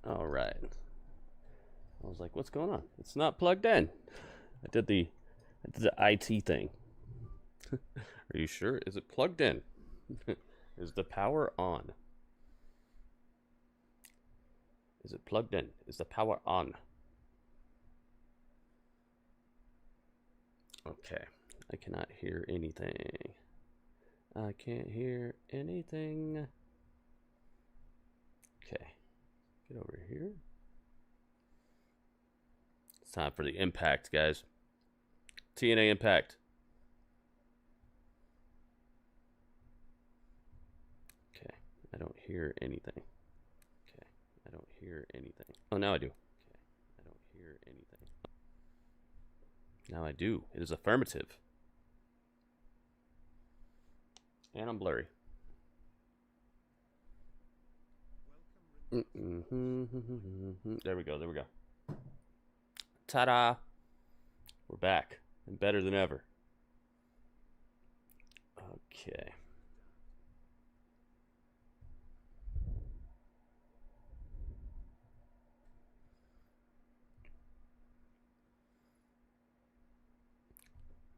All right. I was like, what's going on? It's not plugged in. I did the IT thing. Are you sure? Is it plugged in? Is the power on? Is it plugged in? Is the power on? Okay. I cannot hear anything. I can't hear anything. Okay. Get over here. It's time for the Impact, guys. TNA Impact. Okay. I don't hear anything. Okay. I don't hear anything. Oh, now I do. Okay. I don't hear anything. Now I do. It is affirmative. And I'm blurry. There we go. There we go. Ta-da! We're back. And better than ever. Okay.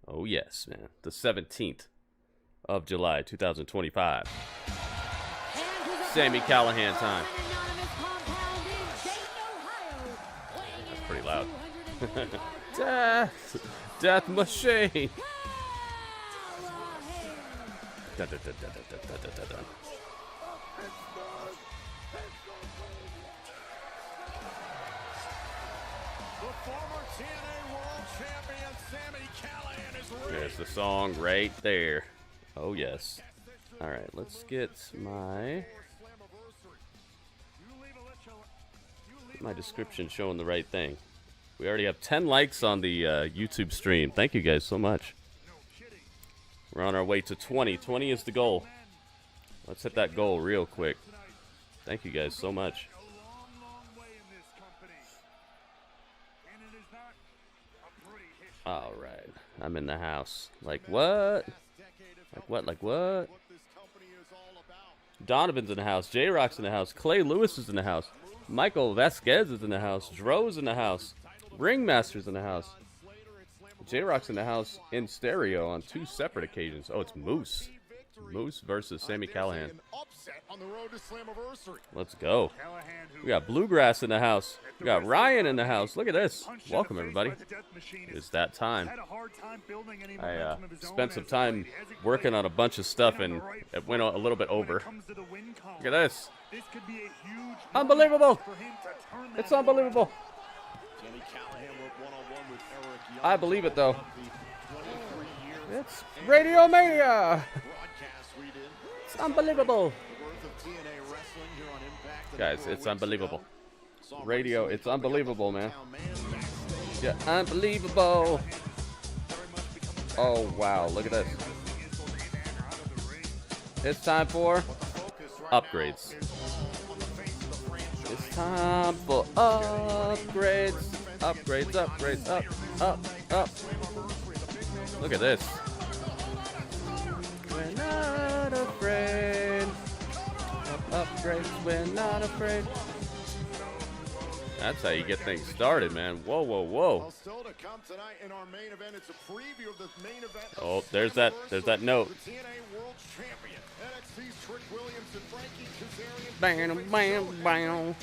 Oh, yes, man. The 17th of July, 2025. Sami Callihan time. That's pretty loud. Death machine. Dun, dun, dun, dun, dun, dun, dun, dun, dun. The former TNA World Champion Sami Callihan is ready. There's the song right there. Oh, yes. All right, let's get my description showing the right thing. We already have 10 likes on the YouTube stream. Thank you guys so much. We're on our way to 20. 20 is the goal. Let's hit that goal real quick. Thank you guys so much. All right, I'm in the house. Like what? Like what? Like what? Donovan's in the house. J-Rock's in the house. Clay Lewis is in the house. Michael Vasquez is in the house. Dro's in the house. Ringmaster's in the house. J-Rock's in the house in stereo on 2 separate occasions. Oh, it's Moose. Moose versus Sami Callihan. Let's go. We got Bluegrass in the house. We got Ryan in the house. Look at this. Welcome, everybody. It's that time. I spent some time working on a bunch of stuff, and it went a little bit over. Look at this. Unbelievable. It's unbelievable. I believe it, though. It's Radio Mania. It's unbelievable. Guys, it's unbelievable. Radio, it's unbelievable, man. Yeah, unbelievable. Oh, wow. Look at this. It's time for upgrades. It's time for upgrades. Upgrades, upgrades, up. Look at this. We're not afraid. Upgrades, we're not afraid. That's how you get things started, man. Whoa, whoa, whoa. Oh, there's that note. Bam, bam, bam,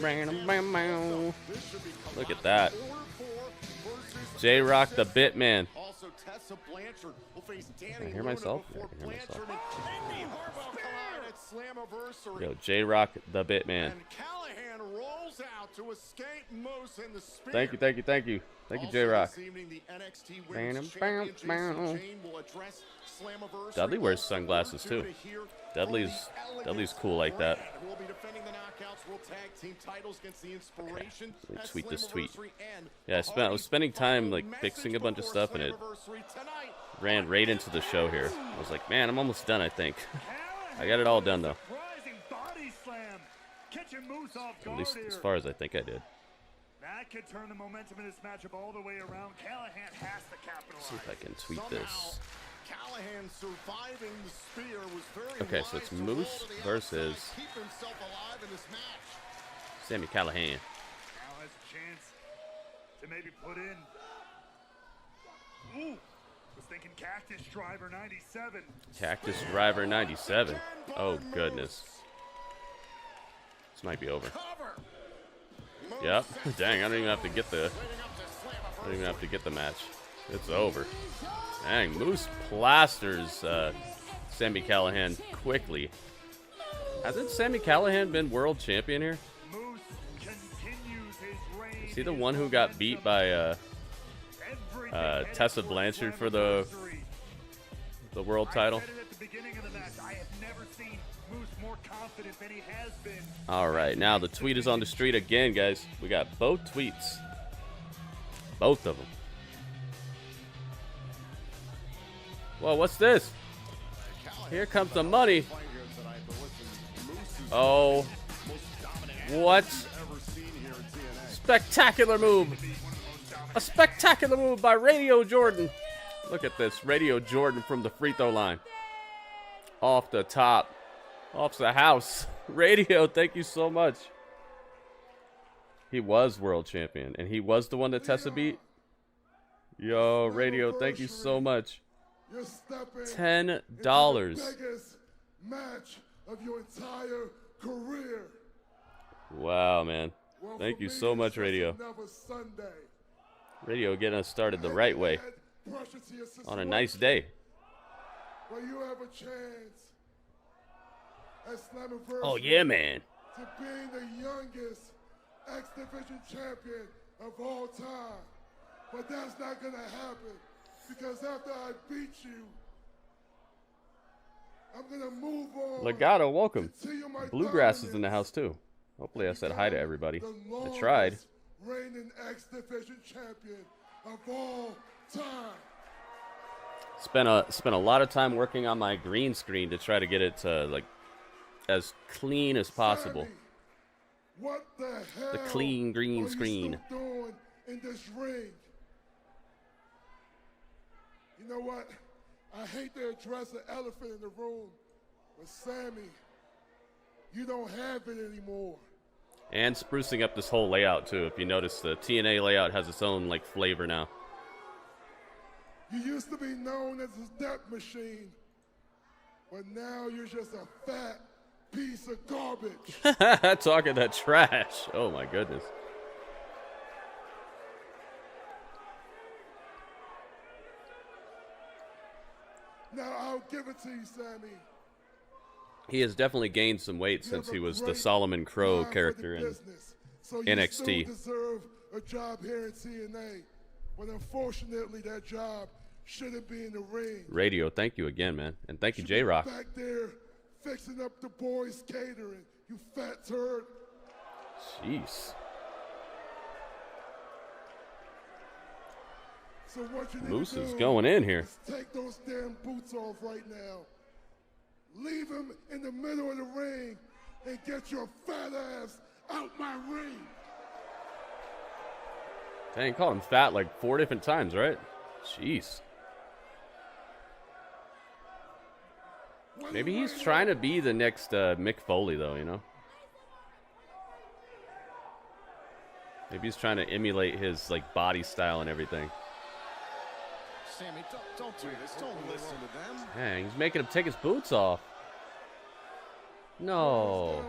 bam, bam, bam. Look at that. J-Rock the Bitman. Can I hear myself? Yeah, I can hear myself. Yo, J-Rock the Bitman. Thank you, thank you, thank you. Thank you, J-Rock. Dudley wears sunglasses too. Dudley's cool like that. Okay. Let me tweet this tweet. Yeah, I was spending time like fixing a bunch of stuff, and it ran right into the show here. I was like, man, I'm almost done, I think. I got it all done though. At least as far as I think I did. That could turn the momentum in this matchup all the way around. Callihan has to capitalize. see if I can tweet this. Callihan surviving the spear was very Okay, so it's Moose versus Sami Callihan. Now has a chance to maybe put in. Ooh, was thinking Cactus Driver 97. Cactus Driver 97. Oh goodness. This might be over. Yep. Dang, I don't even have to get the. I don't even have to get the match. It's over. Dang, Moose plasters Sami Callihan quickly. Hasn't Sami Callihan been world champion here? Moose continues his reign. Is he the one who got beat by Tessa Blanchard for the world title? I said it at the beginning of the match. I have never seen Moose more confident than he has been. All right, now the tweet is on the street again, guys. We got both tweets. Both of them. Whoa, what's this? Here comes the money. Oh. What? Spectacular move. A spectacular move by Radio Jordan. Look at this. Radio Jordan from the free throw line. Off the top. Off the house. Radio, thank you so much. He was world champion, and he was the one that Tessa beat. Yo, Radio, thank you so much. $10. Biggest match of your entire career. Wow, man. Thank you so much, Radio. Radio getting us started the right way on a nice day. Well, you have a chance at Slammiversary. Oh, yeah, man. To being the youngest X Division champion of all time. But that's not going to happen. Because after I beat you, I'm going to move on. Legato, welcome. Bluegrass is in the house, too. Hopefully I said hi to everybody. I tried. Reigning X Division champion of all time. Spent a lot of time working on my green screen to try to get it like as clean as possible. Sami, what the hell The clean green screen. Are you still doing in this ring? You know what? I hate to address the elephant in the room, but Sami, you don't have it anymore. And sprucing up this whole layout too. If you notice, the TNA layout has its own like flavor now. You used to be known as a death machine, but now you're just a fat piece of garbage. Talking that trash. Oh my goodness. Now I'll give it to you, Sami. He has definitely gained some weight since he was the Solomon Crow character in so NXT. You still deserve a job here in TNA, but unfortunately that job shouldn't be in the ring. Radio, thank you again, man. And thank you, J-Rock. Back there fixing up the boys' catering, you fat turd. Jeez. So what you need Moose to do is going in here. is take those damn boots off right now. Leave him in the middle of the ring and get your fat ass out my ring. Dang, called him fat like 4 different times, right? Jeez. Maybe he's trying to be the next Mick Foley, though, you know? Maybe he's trying to emulate his like body style and everything. Sami, don't do this. Don't listen to them. Dang, he's making him take his boots off. No.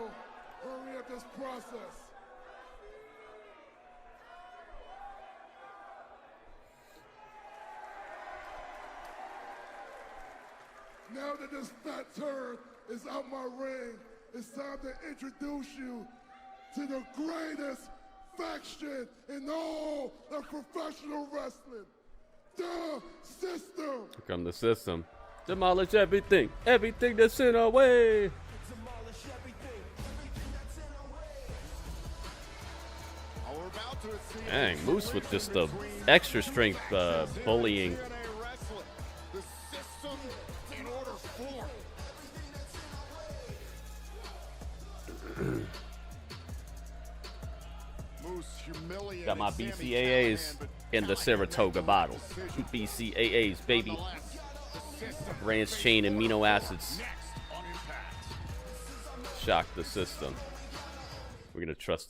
Hurry up this process. Now that this fat turd is out my ring, it's time to introduce you to the greatest faction in all of professional wrestling. The System. Here come the System. Demolish everything. Everything that's in our way. Dang, Moose with just the extra strength bullying. Got my BCAAs. in the Saratoga bottle. BCAAs, baby. Branched chain amino acids. Shock the system. We're going to trust.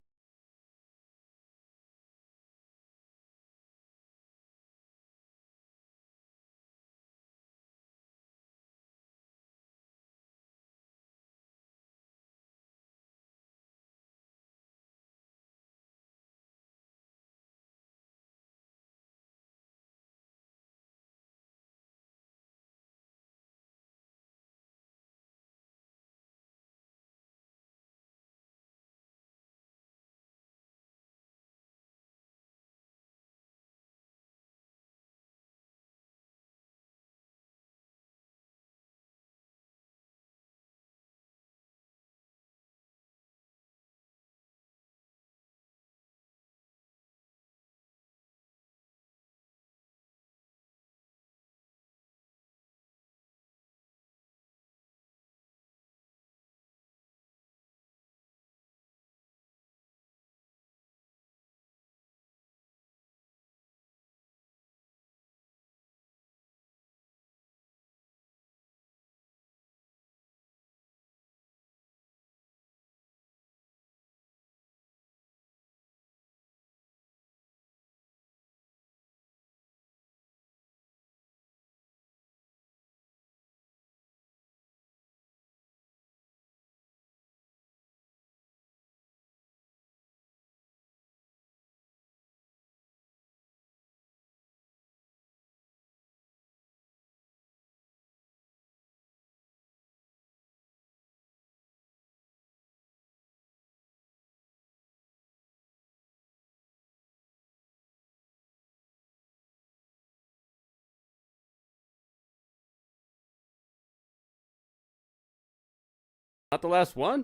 Not the last one?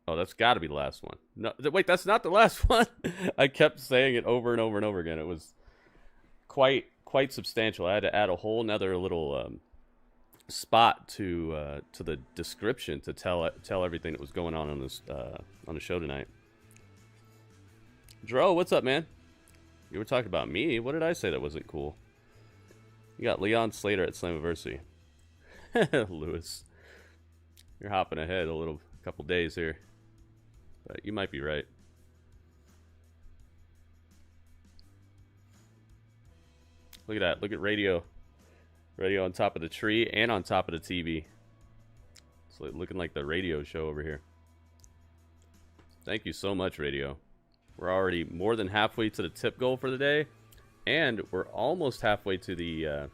Oh, that's got to be the last one. No, wait, that's not the last one. I kept saying it over and over and over again. It was quite substantial. I had to add a whole nother little spot to the description to tell everything that was going on this on the show tonight. Dro, what's up, man? You were talking about me. What did I say that wasn't cool? You got Leon Slater at Slammiversary. Lewis. You're hopping ahead a couple days here, but you might be right. Look at that. Look at radio on top of the tree and on top of the TV. It's looking like the radio show over here. Thank you so much, radio. We're already more than halfway to the tip goal for the day, and we're almost halfway to the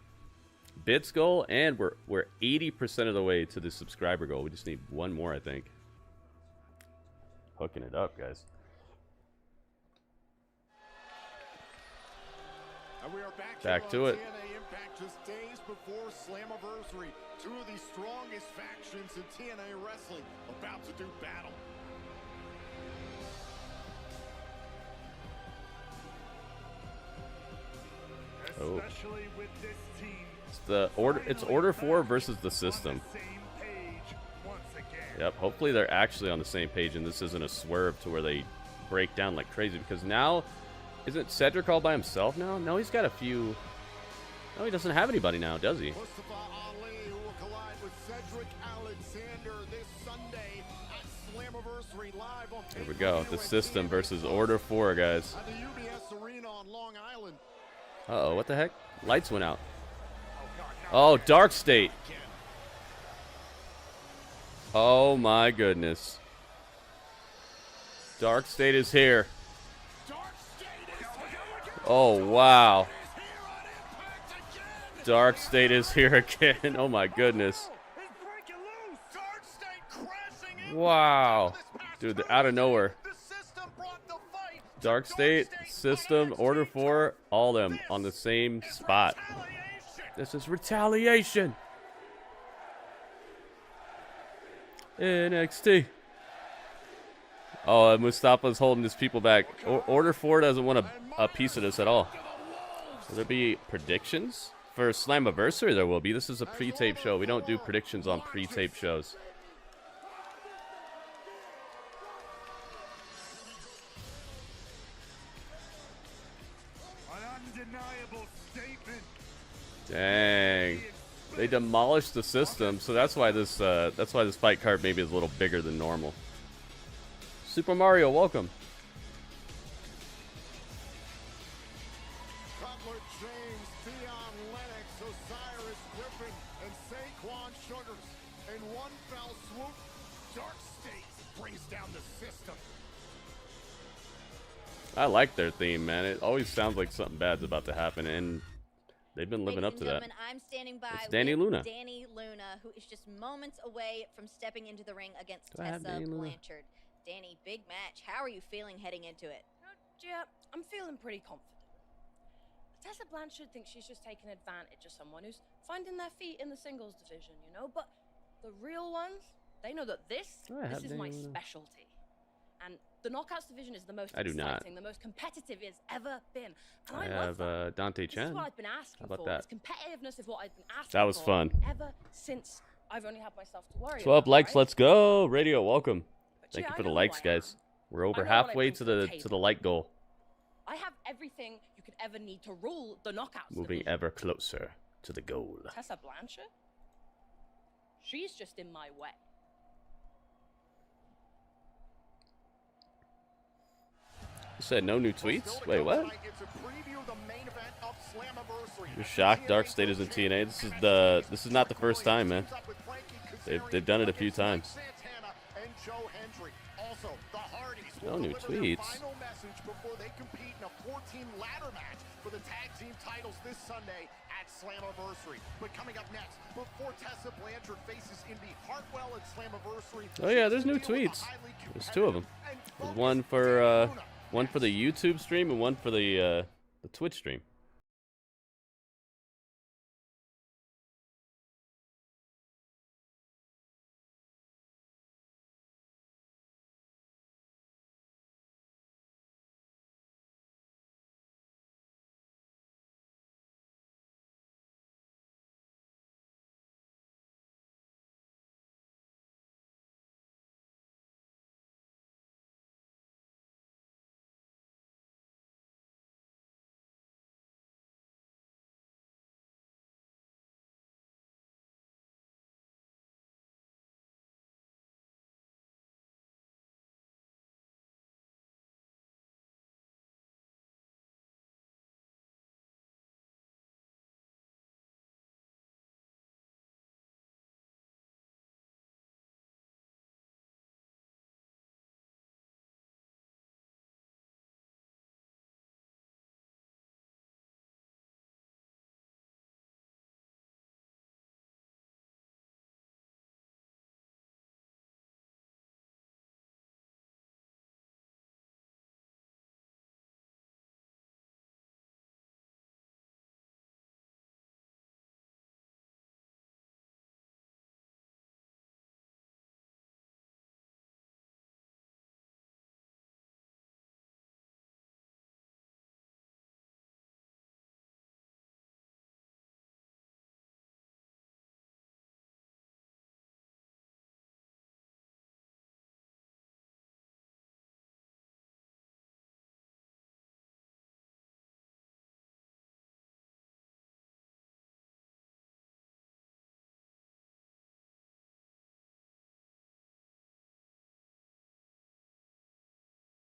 bits goal, and we're 80% of the way to the subscriber goal. We just need one more, I think. Hooking it up, guys. And we are back to it. TNA Impact just days before Slammiversary. Two of the strongest factions in TNA wrestling about to do battle. Especially with this team. It's order 4 versus the system. Yep, hopefully they're actually on the same page and this isn't a swerve to where they break down like crazy, because now isn't Cedric all by himself now? No, he's got a few. No, he doesn't have anybody now, does he? Here we go. The system versus order 4, guys. Uh-oh, what the heck? Lights went out. Oh, Dark State. Oh my goodness. Dark State is here. Oh, wow. Dark State is here again. Oh my goodness. Wow. Dude, they're out of nowhere. Dark State, System, Order 4, all of them on the same spot. This is retaliation. NXT. Oh, Mustafa's holding his people back. Order 4 doesn't want a piece of this at all. Will there be predictions? For Slammiversary, there will be. This is a pre-tape show. We don't do predictions on pre-tape shows. Dang. They demolished the system, so that's why this fight card maybe is a little bigger than normal. Super Mario, welcome. Cutler James, Dion Lennox, Osiris Griffin, and Saquon Sugars. In one fell swoop, Dark State brings down the system. I like their theme, man. It always sounds like something bad's about to happen, and they've been living up to that. I'm standing by It's Danny Luna. Danny Luna, who is just moments away from stepping into the ring against Do I have Tessa Danny Luna? Blanchard. Danny, big match. How are you feeling heading into it? Yeah, I'm feeling pretty confident. Tessa Blanchard thinks she's just taking advantage of someone who's finding their feet in the singles division, you know? But the real ones, they know that this is my specialty. And the Knockouts division is the most exciting, the most competitive it's ever been. And I have love that. Dante This Chen. is what I've been asking How about for. that? This competitiveness is what I've been asking That was for fun. ever since I've only had myself to worry 12 about, likes, right? let's go. Radio, welcome. But Thank yeah, you for I the know likes, who I am. guys. We're over I know what I halfway bring to to the the table. like goal. I have everything you could ever need to rule the Knockouts Moving division. ever closer to the goal. Tessa Blanchard? She's just in my way. You said no new tweets? Wait, what? It's a preview of the main event of Slammiversary. You're shocked Dark State is in TNA? This is not the first time, man. They've done it a few times. Santana and Hendry. Also, the Hardys No will new deliver their tweets. final message before they compete in a 14 ladder match for the tag team titles this Sunday at Slammiversary. But coming up next, before Tessa Blanchard faces Indy Hartwell at Slammiversary. Oh yeah, there's new tweets. There's two of them. There's one for the YouTube stream and one for the Twitch stream.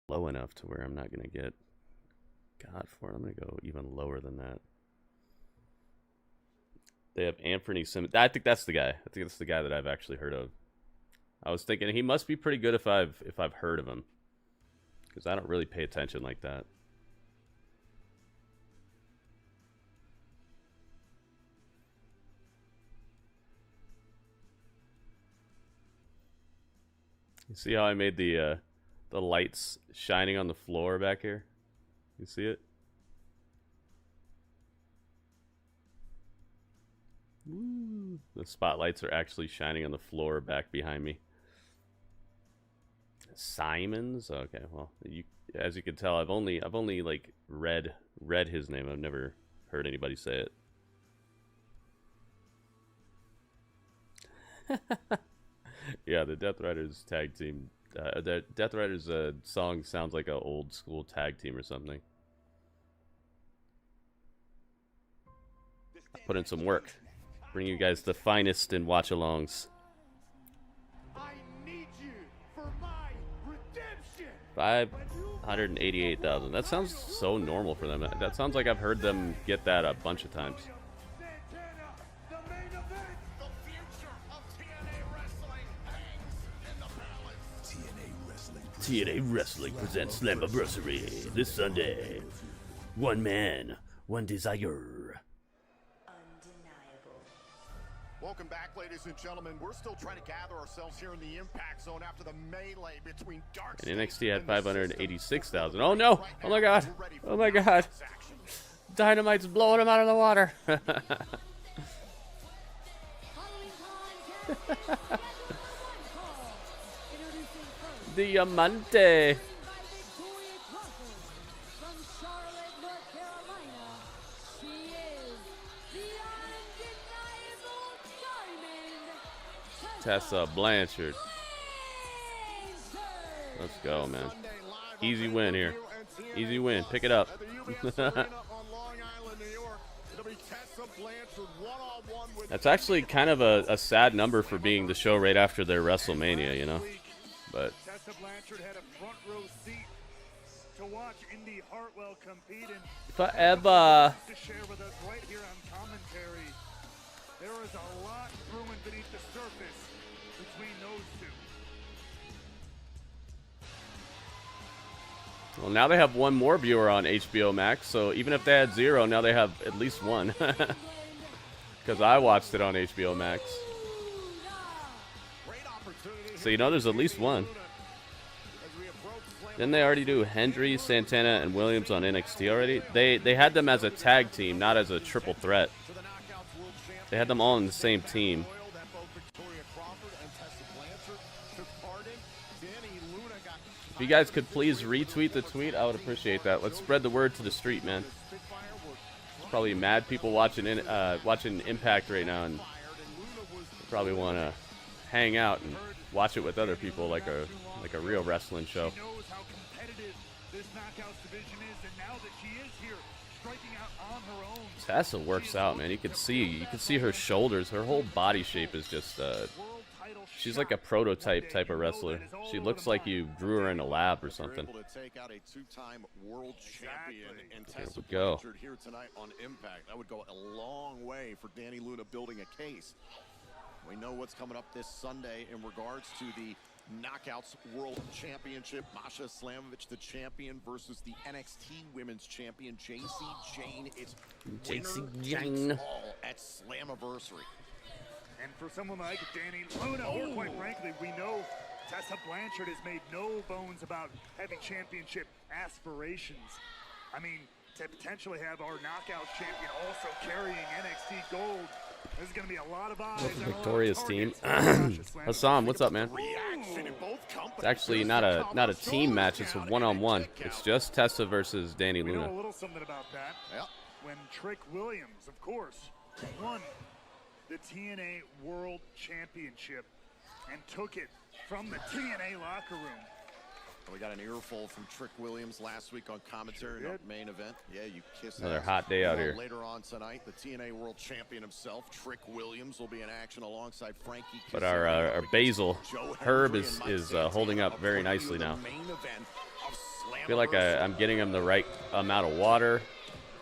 Low enough to where I'm not gonna get God for it. I'm gonna go even lower than that. They have Anthony Simmons. I think that's the guy. I think that's the guy that I've actually heard of. I was thinking he must be pretty good if I've heard of him, because I don't really pay attention like that. You see how I made the lights shining on the floor back here? You see it? Woo. The spotlights are actually shining on the floor back behind me. Simons? Okay, well, as you can tell, I've only like read his name. I've never heard anybody say it. Yeah, the Death Riders tag team. The Death Riders song sounds like an old school tag team or something. put in some work. Bring you guys the finest in watch-alongs. I need you for my redemption. 588,000. That sounds so normal for them. That sounds like I've heard them get that a bunch of times. Santana, the main event. The future of TNA Wrestling hangs in the balance. TNA Wrestling presents Slammiversary this Sunday. One man, one desire. Undeniable. Welcome back, ladies and gentlemen. We're still trying to gather ourselves here in the Impact Zone after the melee between Dark And NXT had 586,000. Oh no! Oh my god! Oh my god! Dynamite's blowing him out of the water. Diamante. Tessa Blanchard. Let's go, man. Easy win here. Easy win. Pick it up. That's actually kind of a sad number for being the show right after their WrestleMania, you know? But Tessa Blanchard had a front row seat to watch Indy Hartwell compete and forever. to share with us right here on commentary. There is a lot brewing beneath the surface between those two. Well, now they have one more viewer on HBO Max, so even if they had 0, now they have at least 1. Because I watched it on HBO Max. So you know there's at least 1. Didn't they already do Hendry, Santana, and Williams on NXT already? They had them as a tag team, not as a triple threat. They had them all in the same team. If you guys could please retweet the tweet, I would appreciate that. Let's spread the word to the street, man. There's probably mad people watching Impact right now, and they probably want to hang out and watch it with other people like a real wrestling show. She knows how competitive this Knockouts division is, and now that she is here, striking out on her own. Tessa works out, man. You can see her shoulders. Her whole body shape is just she's like a prototype type of wrestler. She looks like you grew her in a lab or something. Able to take out a two-time world champion and Tessa we go. Blanchard here tonight on Impact. That would go a long way for Dani Luna building a case. We know what's coming up this Sunday in regards to the Knockouts World Championship. Masha Slamovich, the champion, versus the NXT Women's Champion, Jacy Jayne. It's Jacy winner Jayne. takes all at Slammiversary. And for someone like Dani Luna, or quite frankly, we know Tessa Blanchard has made no bones about having championship aspirations. I mean, to potentially have our Knockouts champion also carrying NXT gold, there's going to be a lot of eyes. That's a victorious team. Hassam, what's up, man? It's actually not a team match. It's a one-on-one. It's just Tessa versus Dani We know Luna. a little something about that. Yep. When Trick Williams, of course, won the TNA World Championship and took it from the TNA locker room. We got an earful from Trick Williams last week on commentary on the main event. Yeah, you kissed Another ass. hot day out here. Later on tonight, the TNA World Champion himself, Trick Williams, will be in action alongside Frankie. But Kazarian. our Basil Joe Herb Hendry and Mike is Santana holding up will very put you nicely in the now. main event of I feel like I'm getting him the right amount of water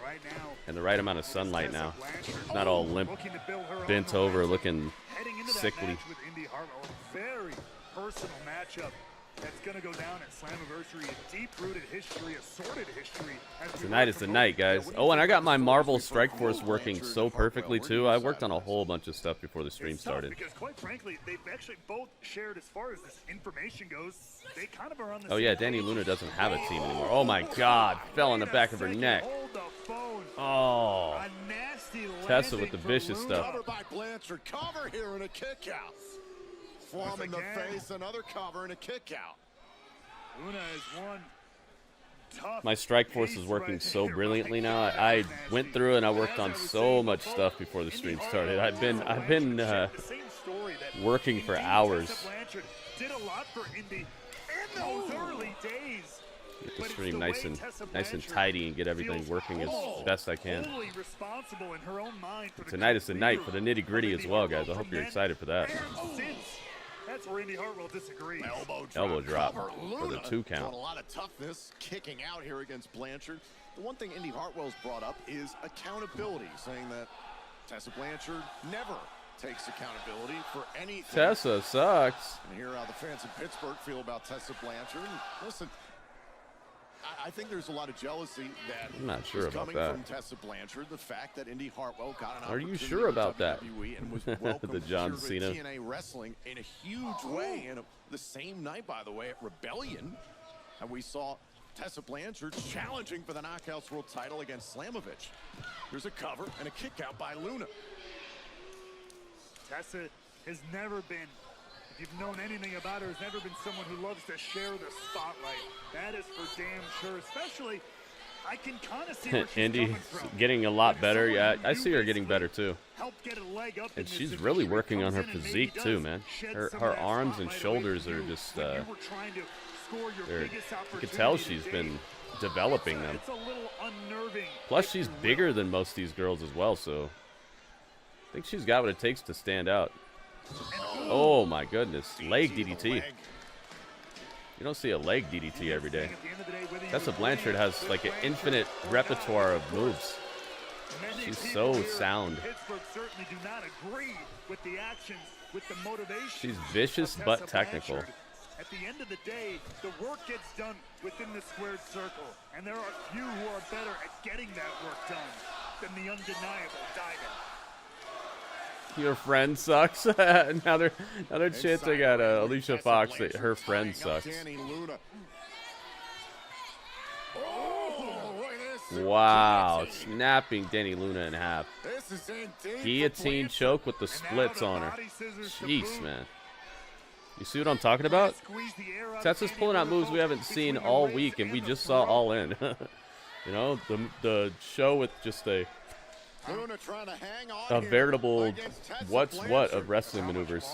Right now, and the right amount of sunlight now. Blanchard It's not all limp, looking to build her own bent over, momentum. looking Heading into that sickly. match with Indy Hartwell, a very personal matchup that's going to go down at Slammiversary. A deep-rooted history, a sordid history. Tonight is the night, guys. Oh, and I got my Marvel Strike Force working so perfectly, too. I worked on a whole bunch of stuff before the stream It's tough started. because, quite frankly, they've actually both shared, as far as this information goes, they kind of are on the Oh, same yeah, page. Dani Luna doesn't have a team anymore. Oh, my God. Fell on the back of her neck. Hold the phone. Oh. A nasty Tessa with landing the for vicious Luna. stuff. Cover by Blanchard. Cover here and a kick out. Form in the again. face, another cover and a kick out. Luna is one tough My Strike Force piece is working right so there. brilliantly My now. God, I that's went nasty. through and I worked on As I was so saying much before, stuff before the stream Indy started. Hartwell, I've been Tessa Blanchard shared the same story that working for indeed hours. Tessa Blanchard did a lot for Indy in those early days. Get the stream nice and tidy and get everything working as best I can. Tonight is the night for the nitty-gritty as well, guys. I hope you're excited for that. That's where Indy Hartwell disagrees. Elbow drop for the 2 count. A lot of toughness kicking out here against Blanchard. The one thing Indy Hartwell's brought up is accountability, saying that Tessa Blanchard never takes accountability for anything. Tessa sucks. And hear how the fans in Pittsburgh feel about Tessa Blanchard. Listen, I think there's a lot of jealousy that I'm not sure about coming that. from Tessa Blanchard. The fact that Indy Hartwell got an Are you opportunity sure about with that? WWE and was welcomed The John here Cena. at TNA Wrestling in a huge way. And the same night, by the way, at Rebellion, and we saw Tessa Blanchard challenging for the Knockouts World title against Slammiversary. There's a cover and a kick out by Luna. Tessa has never been, if you've known anything about her, has never been someone who loves to share the spotlight. That is for damn sure, especially, I can kind of see where she's Indy coming from. getting a lot But better. someone Yeah, who I you see her getting basically better too. helped get a leg up in And this she's division, really working comes on her in and maybe physique too, does man. shed Her some of that arms and spotlight away shoulders from are you just, when you were trying to score your they're, biggest you can tell opportunity she's to been date. developing them. It's a little unnerving. Plus, she's bigger than most of these girls as well, so I think she's got what it takes to stand out. Oh my goodness, leg DDT. You don't see a leg DDT every day. Tessa Blanchard has like an infinite repertoire of moves. She's so sound. Pittsburgh certainly do not agree with the actions, with the motivation. She's vicious of but Tessa technical. Blanchard. At the end of the day, the work gets done within the squared circle, and there are few who are better at getting that work done than the undeniable Diamond. Your friend sucks. now they're chanting at Alicia Fox that her friend sucks. Wow, snapping Danny Luna in half. Guillotine choke with the splits on her. Jeez, man. You see what I'm talking about? Tessa's pulling out moves we haven't seen all week, and we just saw All In. You know, the show with just a veritable what's what of wrestling maneuvers.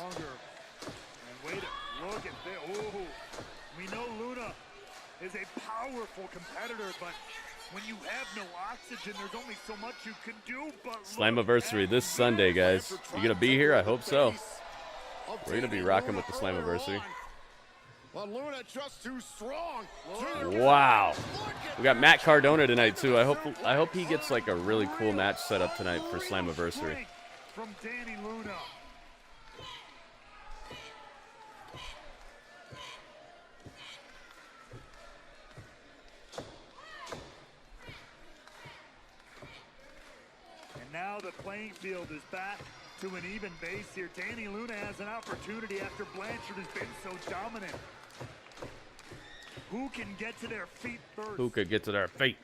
We know Luna is a powerful competitor, but when you have no oxygen, there's only so much you can do. But Slammiversary this Sunday, guys. You gonna be here? I hope so. We're gonna be rocking with the Slammiversary. Wow. We got Matt Cardona tonight too. I hope he gets like a really cool match set up tonight for Slammiversary. From Danny Luna. And now the playing field is back to an even base here. Danny Luna has an opportunity after Blanchard has been so dominant. Who can get to their feet first? Who could get to their feet?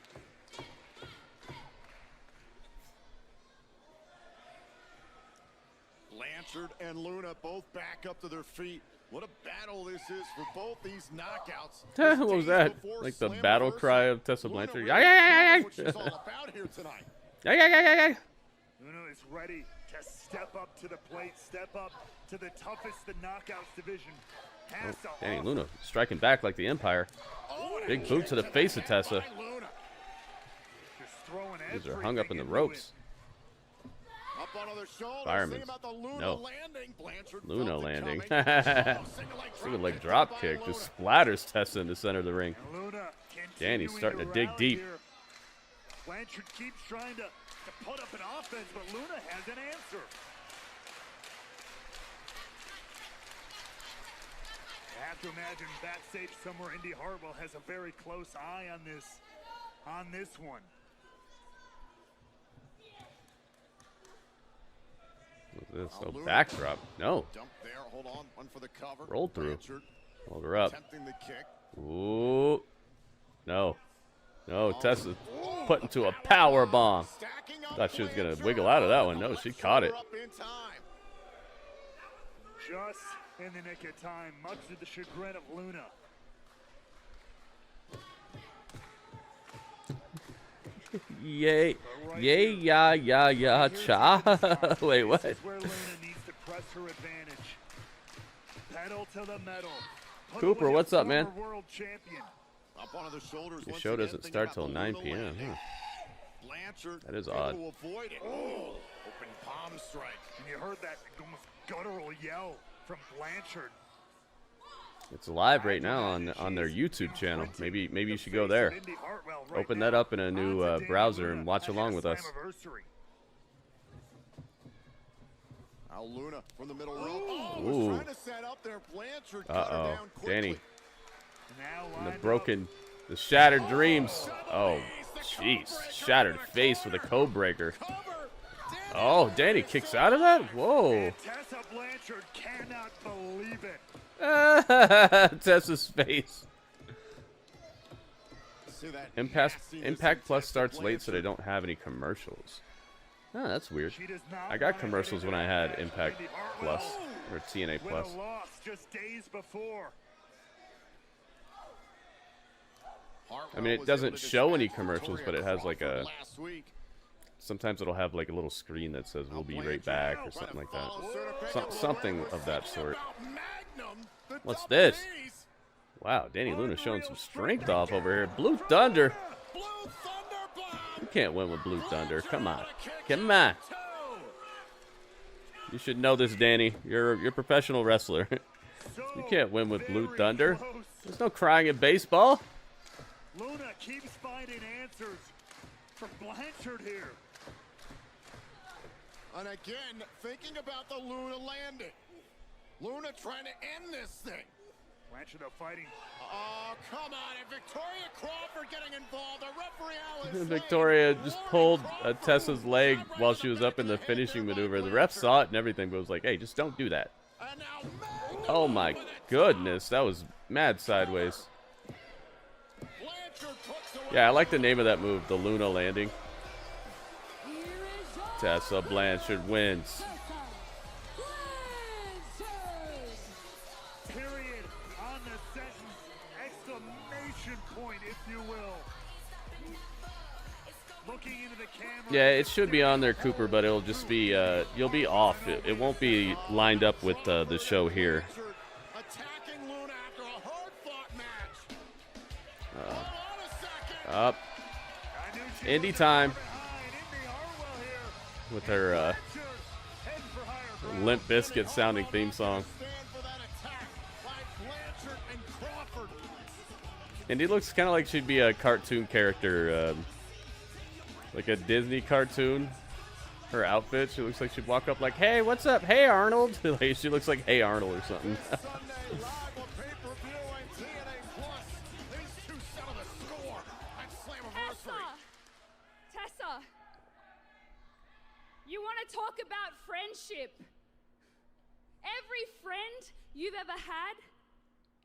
Blanchard and Luna both back up to their feet. What a battle this is for both these knockouts. What was that? Like the battle cry of Tessa Blanchard. Yeah. Luna is ready to step up to the plate, step up to the toughest the knockouts division has to offer. Danny Luna striking back like the Empire. Big boot to the face of Tessa. These are hung up in the ropes. Fireman. No. Luna landing. Single leg drop kick just splatters Tessa in the center of the ring. Danny's starting to dig deep. Blanchard keeps trying to put up an offense, but Luna has an answer. I have to imagine backstage somewhere Indy Hartwell has a very close eye on this one. What's this? No backdrop. No. Dump there. Hold on. One for the cover. Rolled through. Blanchard Hold her up. attempting the kick. Ooh. No. No, Tessa put into a power bomb. Thought she was going to wiggle out of that one. No, she caught it. Just in the nick of time, much to the chagrin of Luna. Yay. Yay, ya, cha. Wait, what? This is where Luna needs to press her advantage. Pedal to the metal. Put Cooper, away what's a up, man? former world champion. Up onto the shoulders. The show doesn't start till 9 p.m. Huh. Blanchard That is odd. to avoid it. Oh, open palm strike. And you heard that almost guttural yell from Blanchard. It's live right now on their YouTube channel. Maybe you should go there. Open that up in a new browser and watch along with us. Now Luna from the middle row. Ooh. Trying to set up there. Blanchard cut her down quickly. Danny. And the shattered dreams. Oh, jeez. Shattered face with a code breaker. Oh, Danny kicks out of that? Whoa. Tessa Blanchard cannot believe it. Tessa's face. Impact Plus starts late, so they don't have any commercials. Oh, that's weird. I got commercials when I had Impact Plus or TNA Plus. Just days before. I mean, it doesn't show any commercials, but it has like a. Sometimes it'll have like a little screen that says "We'll be right back" or something like that. Something of that sort. What's this? Wow, Danny Luna's showing some strength off over here. Blue Thunder. You can't win with Blue Thunder. Come on. Come on. You should know this, Danny. You're a professional wrestler. You can't win with Blue Thunder. There's no crying in baseball. Luna keeps finding answers for Blanchard here. And again, thinking about the Luna landing. Luna trying to end this thing. Blanchard though fighting. Oh, come on. And Victoria Crawford getting involved. The referee Alex Victoria just pulled Tessa's leg while she was up in the finishing maneuver. The ref saw it and everything, but was like, hey, just don't do that. Oh my goodness. That was mad sideways. Yeah, I like the name of that move, the Luna landing. Tessa Blanchard wins. Period on the sentence. Exclamation point, if you will. Looking into the camera. Yeah, it should be on there, Cooper, but it'll just be, you'll be off. It won't be lined up with the show here. attacking Luna after a hard-fought match. Up. Indy time. With her Limp Bizkit sounding theme song. Indy looks kind of like she'd be a cartoon character, like a Disney cartoon. Her outfit, she looks like she'd walk up like, "Hey, what's up? Hey, Arnold." Like, she looks like Hey Arnold or something. Tessa, you want to talk about friendship? Every friend you've ever had,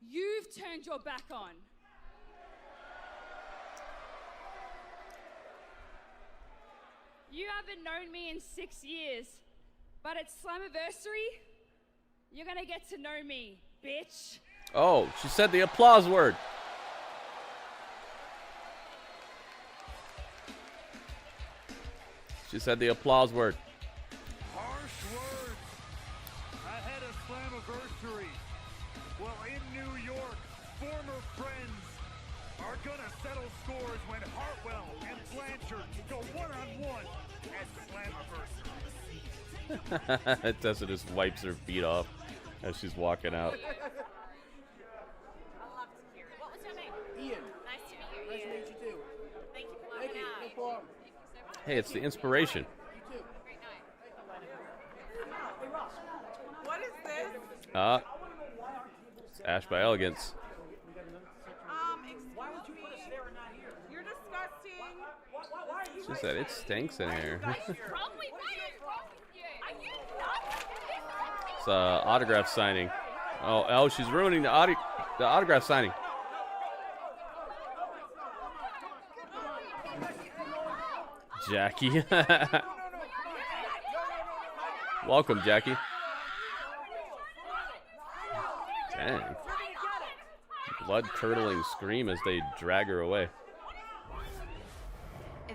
you've turned your back on. You haven't known me in 6 years, but at Slammiversary, you're gonna get to know me, bitch. Oh, she said the applause word. She said the applause word. Harsh words ahead of Slammiversary. Well, in New York, former friends are gonna settle scores when Hartwell and Blanchard go one-on-one at Slammiversary. Tessa just wipes her feet off as she's walking out. I love to hear it. What was your name? Ian. Nice to meet you, Nice Ian. to meet you too. Thank you for Thank coming you. out. No problem. Thank you so much. Hey, it's the inspiration. You too. Great night. What is this? It's Ash by Elegance. Excuse me. You're disgusting. She said it stinks in here. What's wrong with you? Are you nuts? It's autograph signing. Oh, she's ruining the autograph signing. Jackie. Welcome, Jackie. Dang. Blood-curdling scream as they drag her away.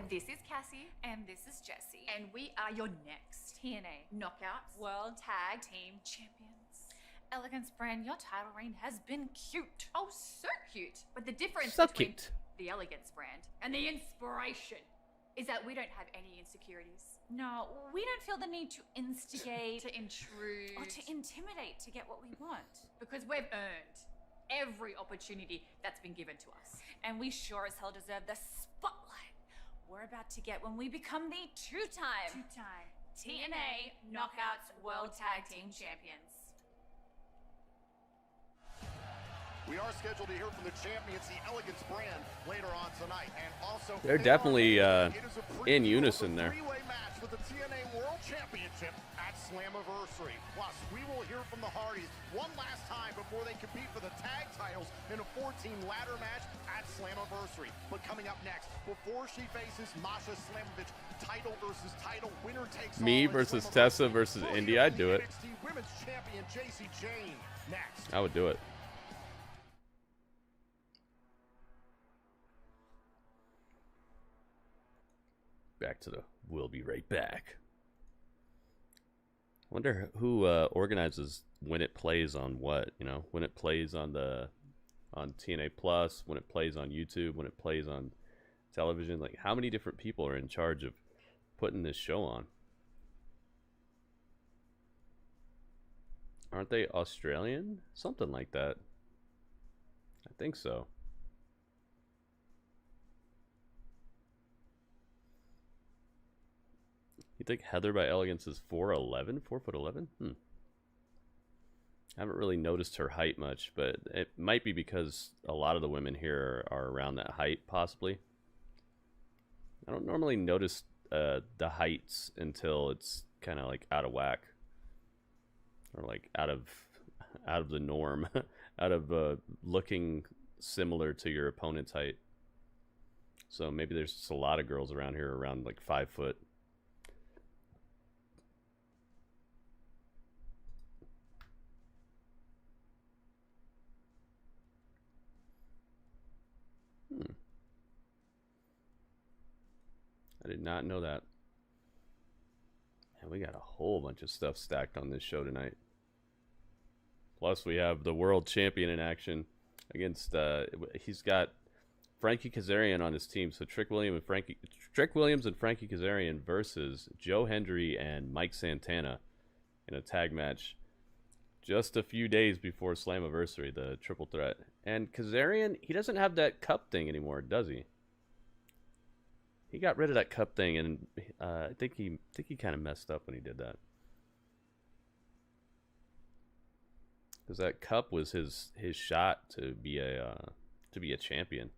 This is Cassie, and this is Jacy, and we are your next TNA Knockouts World Tag Team Champions. Elegance brand, your title reign has been cute. Oh, so cute. But the difference So between cute. the Elegance brand and the Inspiration is that we don't have any insecurities. No, we don't feel the need to instigate, to intrude, or to intimidate to get what we want. Because we've earned every opportunity that's been given to us. And we sure as hell deserve the spotlight we're about to get when we become the two-time TNA Knockouts World Tag Team Champions. We are scheduled to hear from the champions, the Elegance brand, later on tonight. And also, They're definitely in unison there. Three-way match for the TNA World Championship at Slammiversary. Plus, we will hear from the Hardys one last time before they compete for the tag titles in a 14 ladder match at Slammiversary. But coming up next, before she faces Masha Slamovich, title versus title, winner takes all. Me versus Tessa versus Indy, I'd do it. NXT Women's Champion Jacy Jayne next. I would do it. Back to the we'll be right back. Wonder who organizes when it plays on what, you know, when it plays on TNA Plus, when it plays on YouTube, when it plays on television. Like, how many different people are in charge of putting this show on? Aren't they Australian? Something like that. I think so. You think Heather by Elegance is 4'11"? 4'11"? I haven't really noticed her height much, but it might be because a lot of the women here are around that height, possibly. I don't normally notice the heights until it's kind of like out of whack, or like out of the norm, out of looking similar to your opponent's height. So maybe there's just a lot of girls around here around like 5 foot. I did not know that. And we got a whole bunch of stuff stacked on this show tonight. Plus, we have the world champion in action against. He's got Frankie Kazarian on his team. So Trick Williams and Frankie Kazarian versus Joe Hendry and Mike Santana in a tag match. Just a few days before Slammiversary, the triple threat. And Kazarian, he doesn't have that cup thing anymore, does he? He got rid of that cup thing, and I think he kind of messed up when he did that. Because that cup was his shot to be a champion.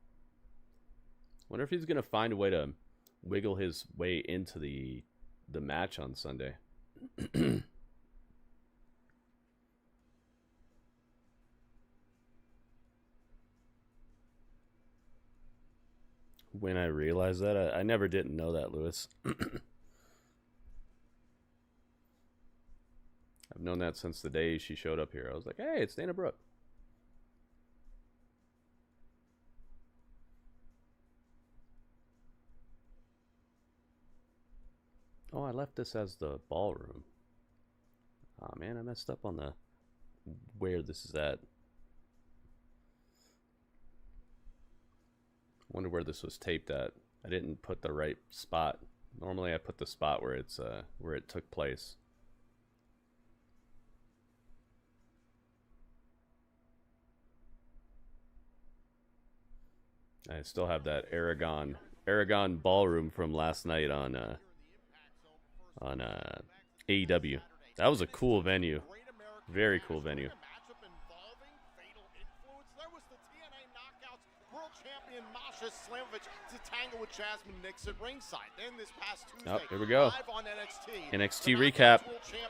Wonder if he's gonna find a way to wiggle his way into the match on Sunday. When I realized that, I never didn't know that, Lewis. I've known that since the day she showed up here. I was like, hey, it's Dana Brooke. Oh, I left this as the ballroom. Oh man, I messed up on the where this is at. Wonder where this was taped at. I didn't put the right spot. Normally I put the spot where it's where it took place. I still have that Aragon ballroom from last night on AEW. That was a cool venue. Very cool venue. Slamovich to tangle with Jasmine Nix at ringside. Then this past Tuesday, here we go. live on NXT recap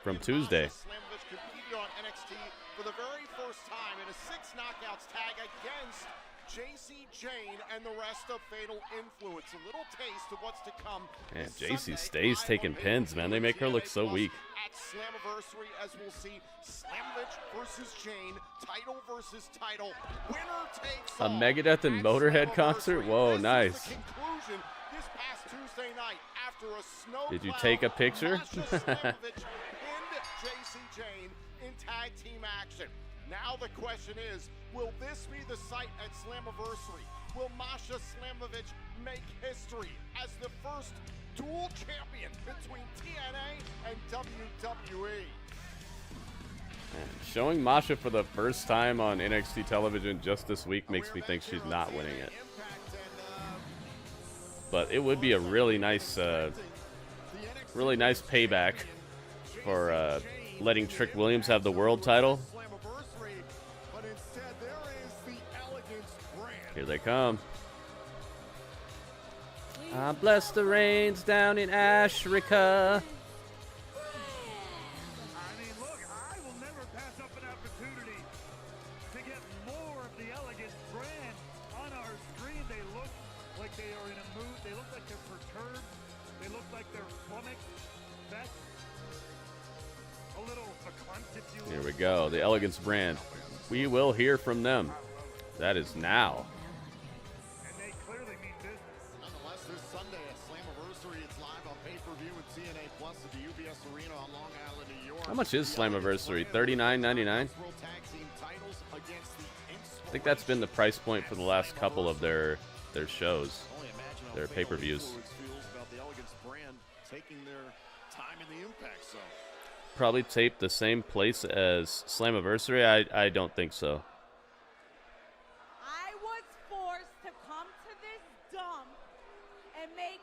from Tuesday. Slamovich competed on NXT for the very first time in a 6 knockouts tag against Jacy, Jayne, and the rest of Fatal Influence. A little taste of what's to come. Man, Jacy stays taking pins, man. They make her look so weak. At Slammiversary, as we'll see, Slamovich versus Jayne, title versus title. Winner takes a all. Megadeth and Motorhead concert? Whoa, nice. This past Tuesday night after a snow Did you take a picture? Masha Slamovich pinned Jacy Jacy, Jayne in tag team action. Now the question is, will this be the site at Slammiversary? Will Masha Slamovich make history as the first dual champion between TNA and WWE? And showing Masha for the first time on NXT television just this week makes me think she's not winning it. But it would be a really nice payback for letting Trick Williams have the world title. Here they come. I bless the rains down in Ashrica. I mean, look, I will never pass up an opportunity to get more of the Elegance brand on our screen. They look like they are in a mood. They look like they're perturbed. They look like they're flummoxed. That's a little verklempt, if you will. Here we go. The Elegance brand. We will hear from them. That is now. And they clearly mean business. Nonetheless, this Sunday at Slammiversary, it's live on pay-per-view and TNA Plus at the UBS Arena on Long Island, New York. How much is Slammiversary? $39.99? I think that's been the price point for the last couple of their shows, their pay-per-views. Probably taped the same place as Slammiversary? I don't think so. I was forced to come to this dump and make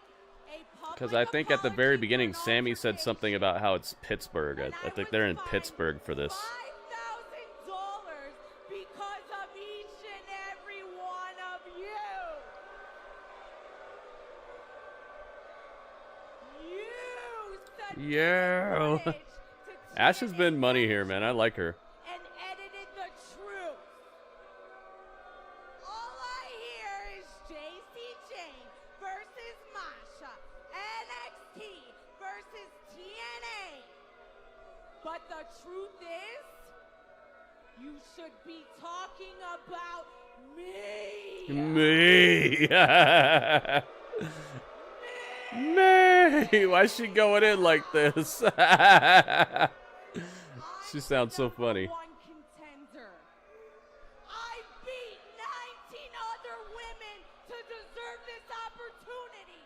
a public Because I think at the very apology beginning, for an Sami said altercation. something about how it's Pittsburgh. I think they're in Pittsburgh for this. $5,000 because of each and every one of you. You such Yeah. footage to Ash has TNA been money here, man. I like her. and edited the truth. All I hear is Jacy Jayne versus Masha, NXT versus TNA. But the truth is, you should be talking about me. Me. Me. Why is she going in like this? She sounds so funny. One contender. I beat 19 other women to deserve this opportunity.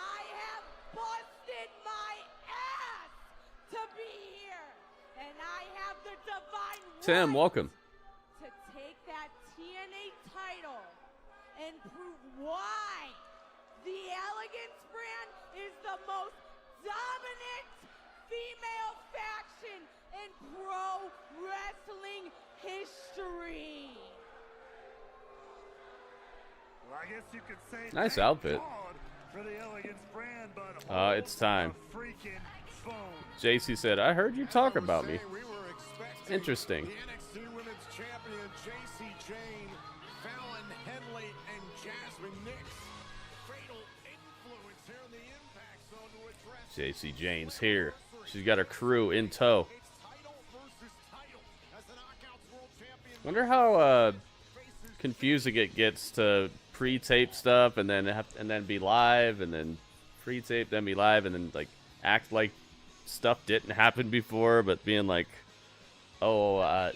I have busted my ass to be here, and I have the divine Tim, right welcome. to take that TNA title and prove why the Elegance brand is the most dominant female faction in pro wrestling history. Well, I guess you could say Nice thank outfit. God for the Elegance brand, but It's time. hold the freaking phone. Jacy said, I heard you talk about me. We were expecting Interesting. the NXT Women's Champion Jacy Jayne, Fallon Henley, and Jasmine Nix. Fatal influence here in the Impact Zone to address Jacy Jayne's here. She's got her crew in tow. It's title versus title as the Knockouts World Champion. Wonder how confusing it gets to pre-tape stuff and then be live and then pre-tape, then be live and then like act like stuff didn't happen before, but being like, gosh,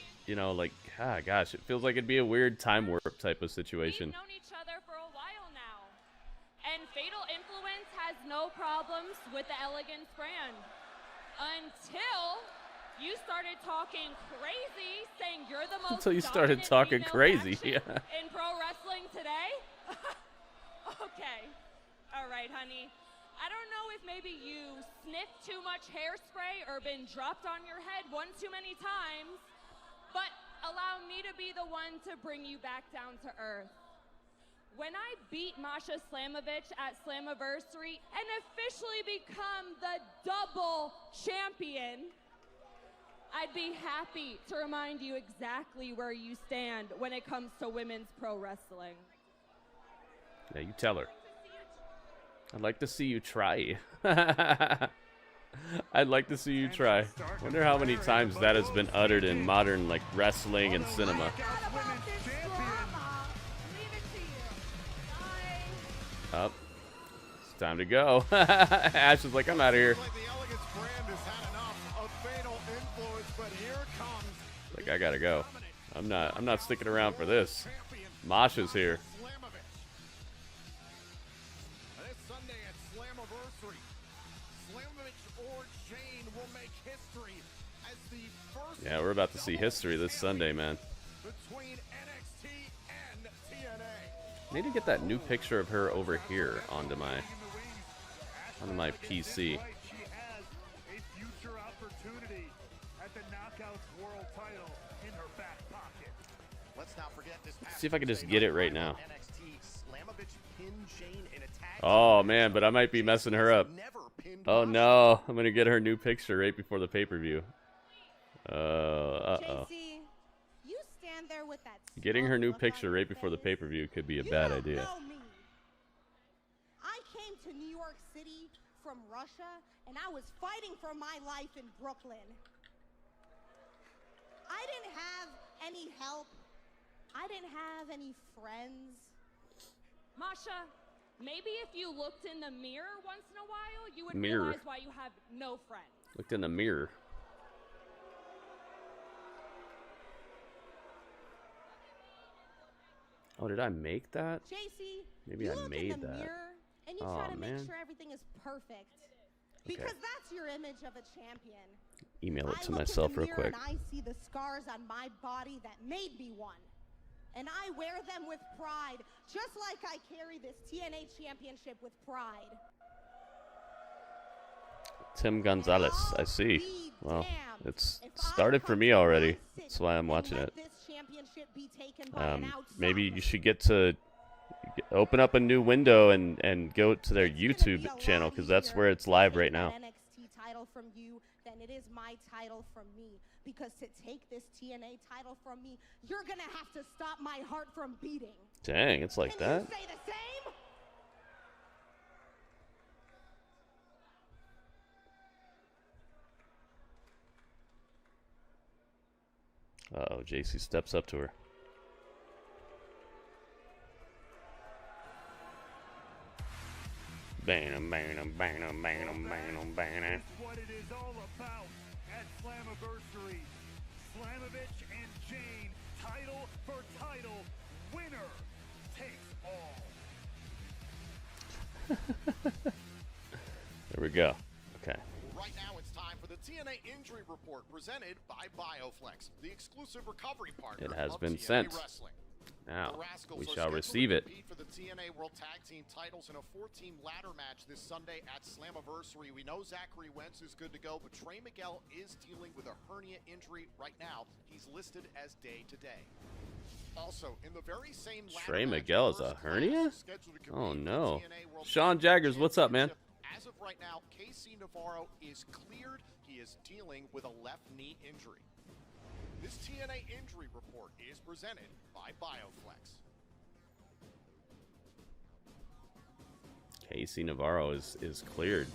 it feels like it'd be a weird time warp type of situation. We've known each other for a while now, and Fatal Influence has no problems with the Elegance brand until you started talking crazy, saying you're the most Until you started dominant talking female crazy, faction yeah. in pro wrestling today. Okay, all right, honey. I don't know if maybe you sniffed too much hairspray or been dropped on your head one too many times, but allow me to be the one to bring you back down to earth. When I beat Masha Slamovich at Slammiversary and officially become the double champion, I'd be happy to remind you exactly where you stand when it comes to women's pro wrestling. Yeah, you tell her. I'd like to see you try. I'd like to see you try. Wonder how many times that has been uttered in modern like wrestling and cinema. Up. It's time to go. Ash is like, I'm out of here. Like the Elegance brand has had enough. Like, I gotta go. I'm not sticking around for this. Masha's here. This Sunday at Slammiversary, or Jayne will make history as the first. Yeah, we're about to see history this Sunday, man. Between NXT and TNA. Need to get that new picture of her over here onto my PC. She has a future opportunity at the Knockouts World title in her back pocket. Let's not forget this. See if I can just get it right now. NXT Slammiversary pinned Jayne in a tag. Oh man, but I might be messing her up. Oh no, I'm gonna get her new picture right before the pay-per-view. Jacy, you stand there with that Getting her new look on picture your right before the face. pay-per-view could be a You bad don't idea. know me. I came to New York City from Russia, and I was fighting for my life in Brooklyn. I didn't have any help. I didn't have any friends. Masha, maybe if you looked in the mirror once in a while, you would Mirror. realize why you have no friends. Looked in the mirror. Oh, did I make that? Jacy, Maybe you I look made in the that. mirror and you Oh, try to man. make sure everything is perfect. Because that's your image of a champion. Email it I to look myself in the real mirror quick. And I see the scars on my body that made me one. And I wear them with pride, just like I carry this TNA championship with pride. Tim Gonzalez, I see. Be Well, damned it's if I started for come me to already. my city That's why I'm and watching let it. this championship be taken by an Maybe outsider. you should get to open up a new window and go to their It's gonna be YouTube a channel, lot because that's easier where it's to live take right that now. NXT title from you than it is my title from me. Because to take this TNA title from me, you're gonna have to stop my heart from beating. Dang, it's like Can that. you say the same? Uh-oh, Jacy steps up to her. Bam, bam, bam, bam, bam, bam. What it is all about at Slammiversary. Slamovich and Jayne, title for title, winner takes all. There we go. Okay. Right now it's time for the TNA Injury Report presented by BioFlex, the exclusive recovery partner It has of been TNA sent. Wrestling. Now, The Rascals we are shall scheduled receive to it. compete for the TNA World Tag Team titles in a 4-team ladder match this Sunday at Slammiversary. We know Zachary Wentz is good to go, but Trey Miguel is dealing with a hernia injury right now. He's listed as day-to-day. Also, in the very same ladder Trey match, Miguel is the a first class hernia? is scheduled to compete Oh for the no. TNA World Sean Tag Team Jaggers, what's up, man? Championship. As of right now, Casey Navarro is cleared. He is dealing with a left knee injury. This TNA Injury Report is presented by BioFlex. Casey Navarro is cleared.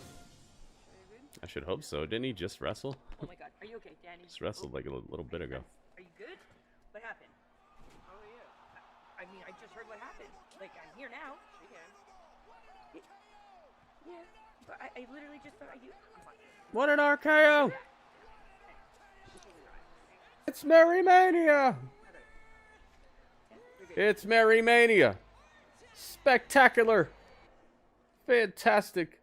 I should hope so. Didn't he just wrestle? Oh my god, are you okay, Danny? Just wrestled like a little bit ago. Are you good? What happened? Oh yeah. I mean, I just heard what happened. Like, I'm here now. Yeah, but I literally just thought you. What an RKO! It's Merry Mania! It's Merry Mania! Spectacular! Fantastic!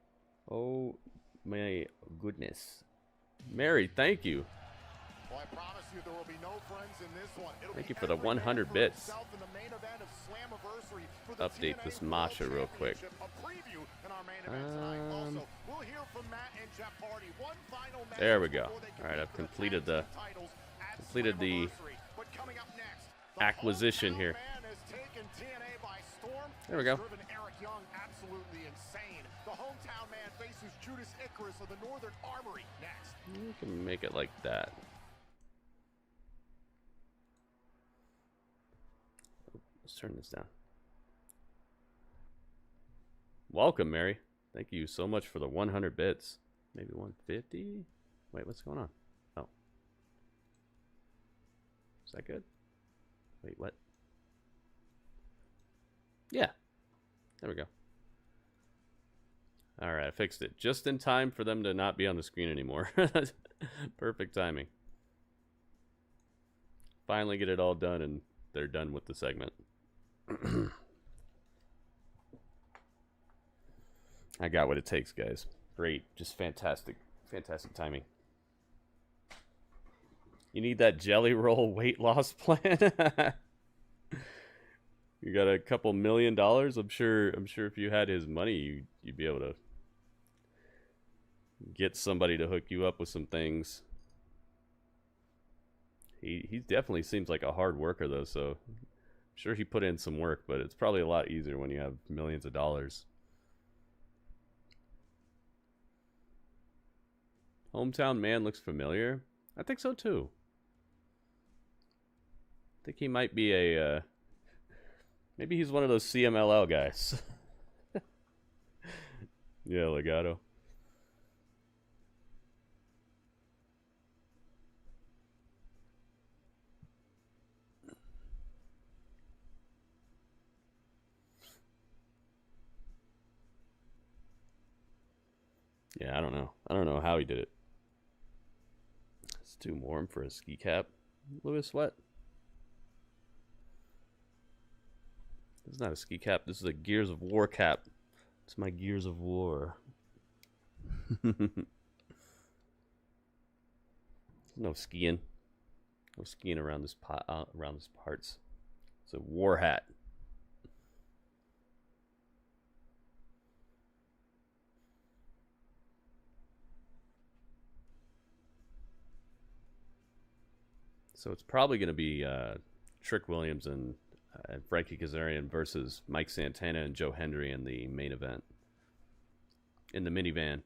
Oh my goodness. Mary, thank you. Well, I promise you there will be no friends in this one. It'll Thank be you for the every man 100 for bits. himself in the main event of Slammiversary for the Update TNA this World Masha real quick. Championship. A preview in our main event tonight. Also, we'll hear from Matt and Jeff Hardy. One final match There we go. before they All right, compete I've for the completed tag the team titles at Slammiversary. But coming up next, the acquisition hometown here. man has taken TNA by storm. There we go. Driven Eric Young absolutely insane. The hometown man faces Judas Icarus of the Northern Armory next. You can make it like that. Let's turn this down. Welcome, Mary. Thank you so much for the 100 bits. Maybe 150? Wait, what's going on? Oh. Is that good? Wait, what? Yeah. There we go. Alright, I fixed it. Just in time for them to not be on the screen anymore. Perfect timing. Finally get it all done, and they're done with the segment. I got what it takes, guys. Great. Just fantastic. Fantastic timing. You need that jelly roll weight loss plan? You got a couple $1 million? I'm sure if you had his money, you'd be able to get somebody to hook you up with some things. He definitely seems like a hard worker, though, so I'm sure he put in some work, but it's probably a lot easier when you have millions of dollars. Hometown Man looks familiar. I think so, too. I think he might be a... maybe he's one of those CMLL guys. Yeah, Legato. Yeah, I don't know. I don't know how he did it. It's too warm for a ski cap. Lewis, what? This is not a ski cap. This is a Gears of War cap. It's my Gears of War. No skiing. No skiing around this around this parts. It's a war hat. So it's probably going to be Trick Williams and Frankie Kazarian versus Mike Santana and Joe Hendry in the main event. In the minivan.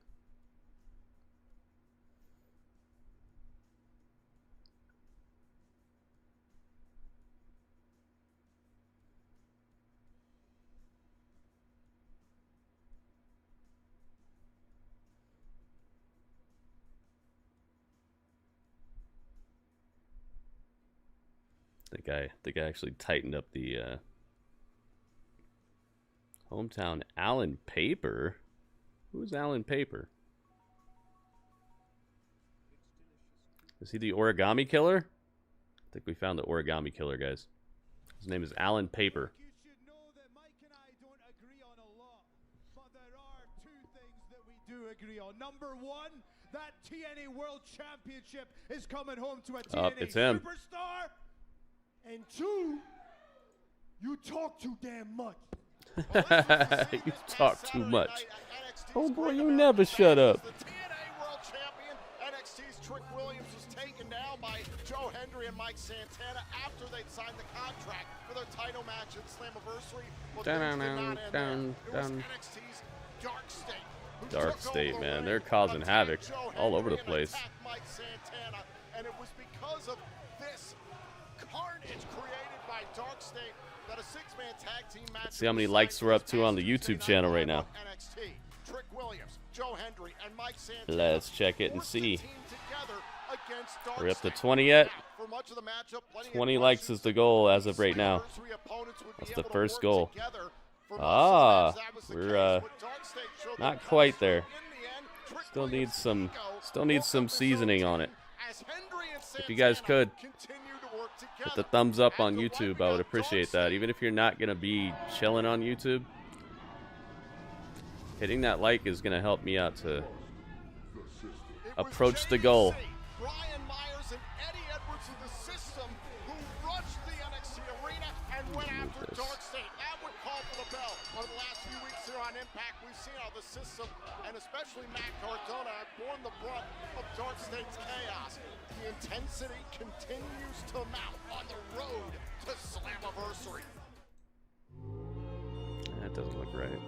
I think I actually tightened up the hometown Alan Paper. Who's Alan Paper? Is he the origami killer? I think we found the origami killer, guys. His name is Alan Paper. You should know that Mike and I don't agree on a lot, but there are two things that we do agree on. Number one, that TNA World Championship is coming home to a TNA it's him. superstar. And two, you talk too damn much. You talk too much. Oh boy, you never shut up. The TNA World Champion, NXT's Trick Williams, was taken down by Joe Hendry and Mike Santana after they'd signed the contract for their title match at Slammiversary. Well, things did not end there. It was NXT's Dark State. Dark State, man. They're causing havoc all over the place. Mike Santana, and it was because of this carnage created by Dark State that a six-man tag team match. Let's see how many likes we're up to on the YouTube channel right now. NXT, Trick Williams, Joe Hendry, and Mike Santana. Let's check it and see. Are we up to 20 yet? 20 likes is the goal as of right now. That's the first goal. Ah, we're not quite there. Still needs some seasoning on it. If you guys could hit the thumbs up on YouTube, I would appreciate that. Even if you're not gonna be chilling on YouTube, hitting that like is gonna help me out to approach the goal. Brian Myers and Eddie Edwards in the system who rushed the NXT arena and went after Dark State. That would call for the bell. Over the last few weeks here on Impact, we've seen how the system, and especially Matt Cardona, have borne the brunt of Dark State's chaos. The intensity continues to mount on the road to Slammiversary. That doesn't look right.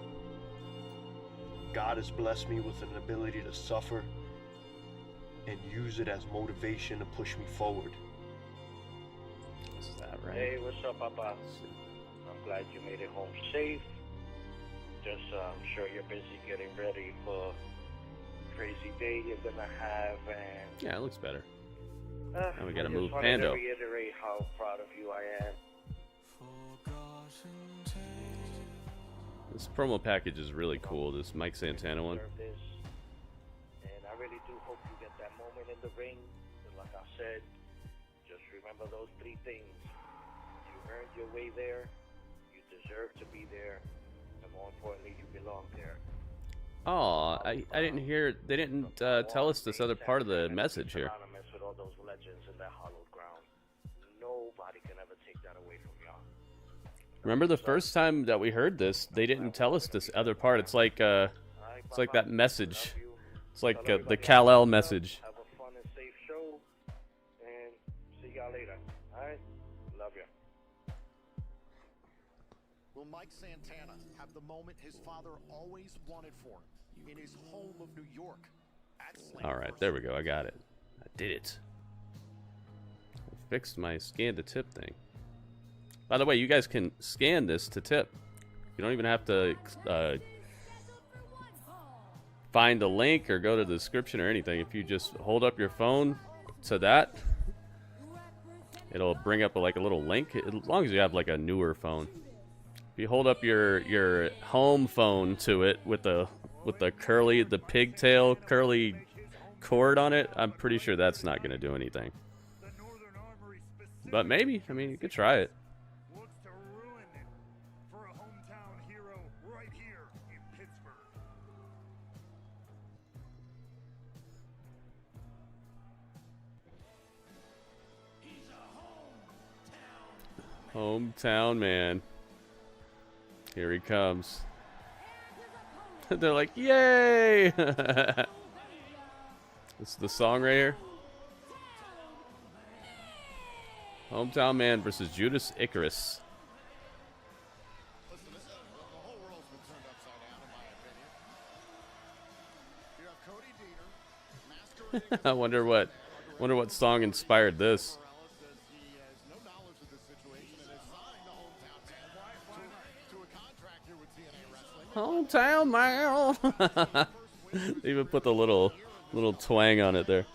God has blessed me with an ability to suffer and use it as motivation to push me forward. Is that right? Hey, what's up, Papa? I'm glad you made it home safe. Just, I'm sure you're busy getting ready for crazy day you're gonna have, and yeah, it looks better. Now we gotta move I Pando. to reiterate how proud of you I am. This promo package is really cool. This Mike Santana one. And I really do hope you get that moment in the ring. And like I said, just remember those three things. You earned your way there, you deserve to be there, and more importantly, you belong there. Oh, I didn't hear. They didn't tell us this other part of the message here. With all those legends in that hallowed ground. Nobody can ever take that away from y'all. Remember the first time that we heard this, they didn't tell us this other part. It's like that message. It's like the Kal-El message. Have a fun and safe show, and see y'all later. All right, love ya. Will Mike Santana have the moment his father always wanted for him in his home of New York? All right, there we go. I got it. I did it. I fixed my scan to tip thing. By the way, you guys can scan this to tip. You don't even have to find the link or go to the description or anything. If you just hold up your phone to that, it'll bring up like a little link. As long as you have like a newer phone. If you hold up your home phone to it with the pigtail curly cord on it, I'm pretty sure that's not going to do anything. But maybe. I mean, you could try it. Looks to ruin it for a hometown hero right here in Pittsburgh. He's a Hometown man. Here he comes. They're like, yay! This is the song right here. Hometown Man versus Judas Icarus. Listen, the whole world's been turned upside down, in my opinion. You have Cody Deaner, I wonder what song inspired this. he has no knowledge of this situation and has signed the hometown man to a contract here with TNA Wrestling. Hometown Man. They even put the little twang on it there.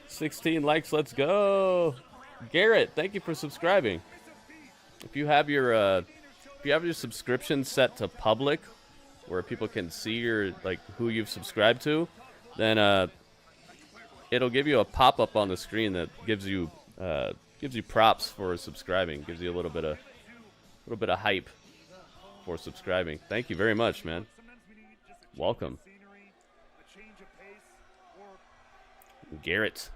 16 likes, let's go. Garrett, thank you for subscribing. If you have your subscription set to public, where people can see your who you've subscribed to, then it'll give you a pop-up on the screen that gives you props for subscribing, gives you a little bit of hype for subscribing. Thank you very much, man. Welcome. Garrett.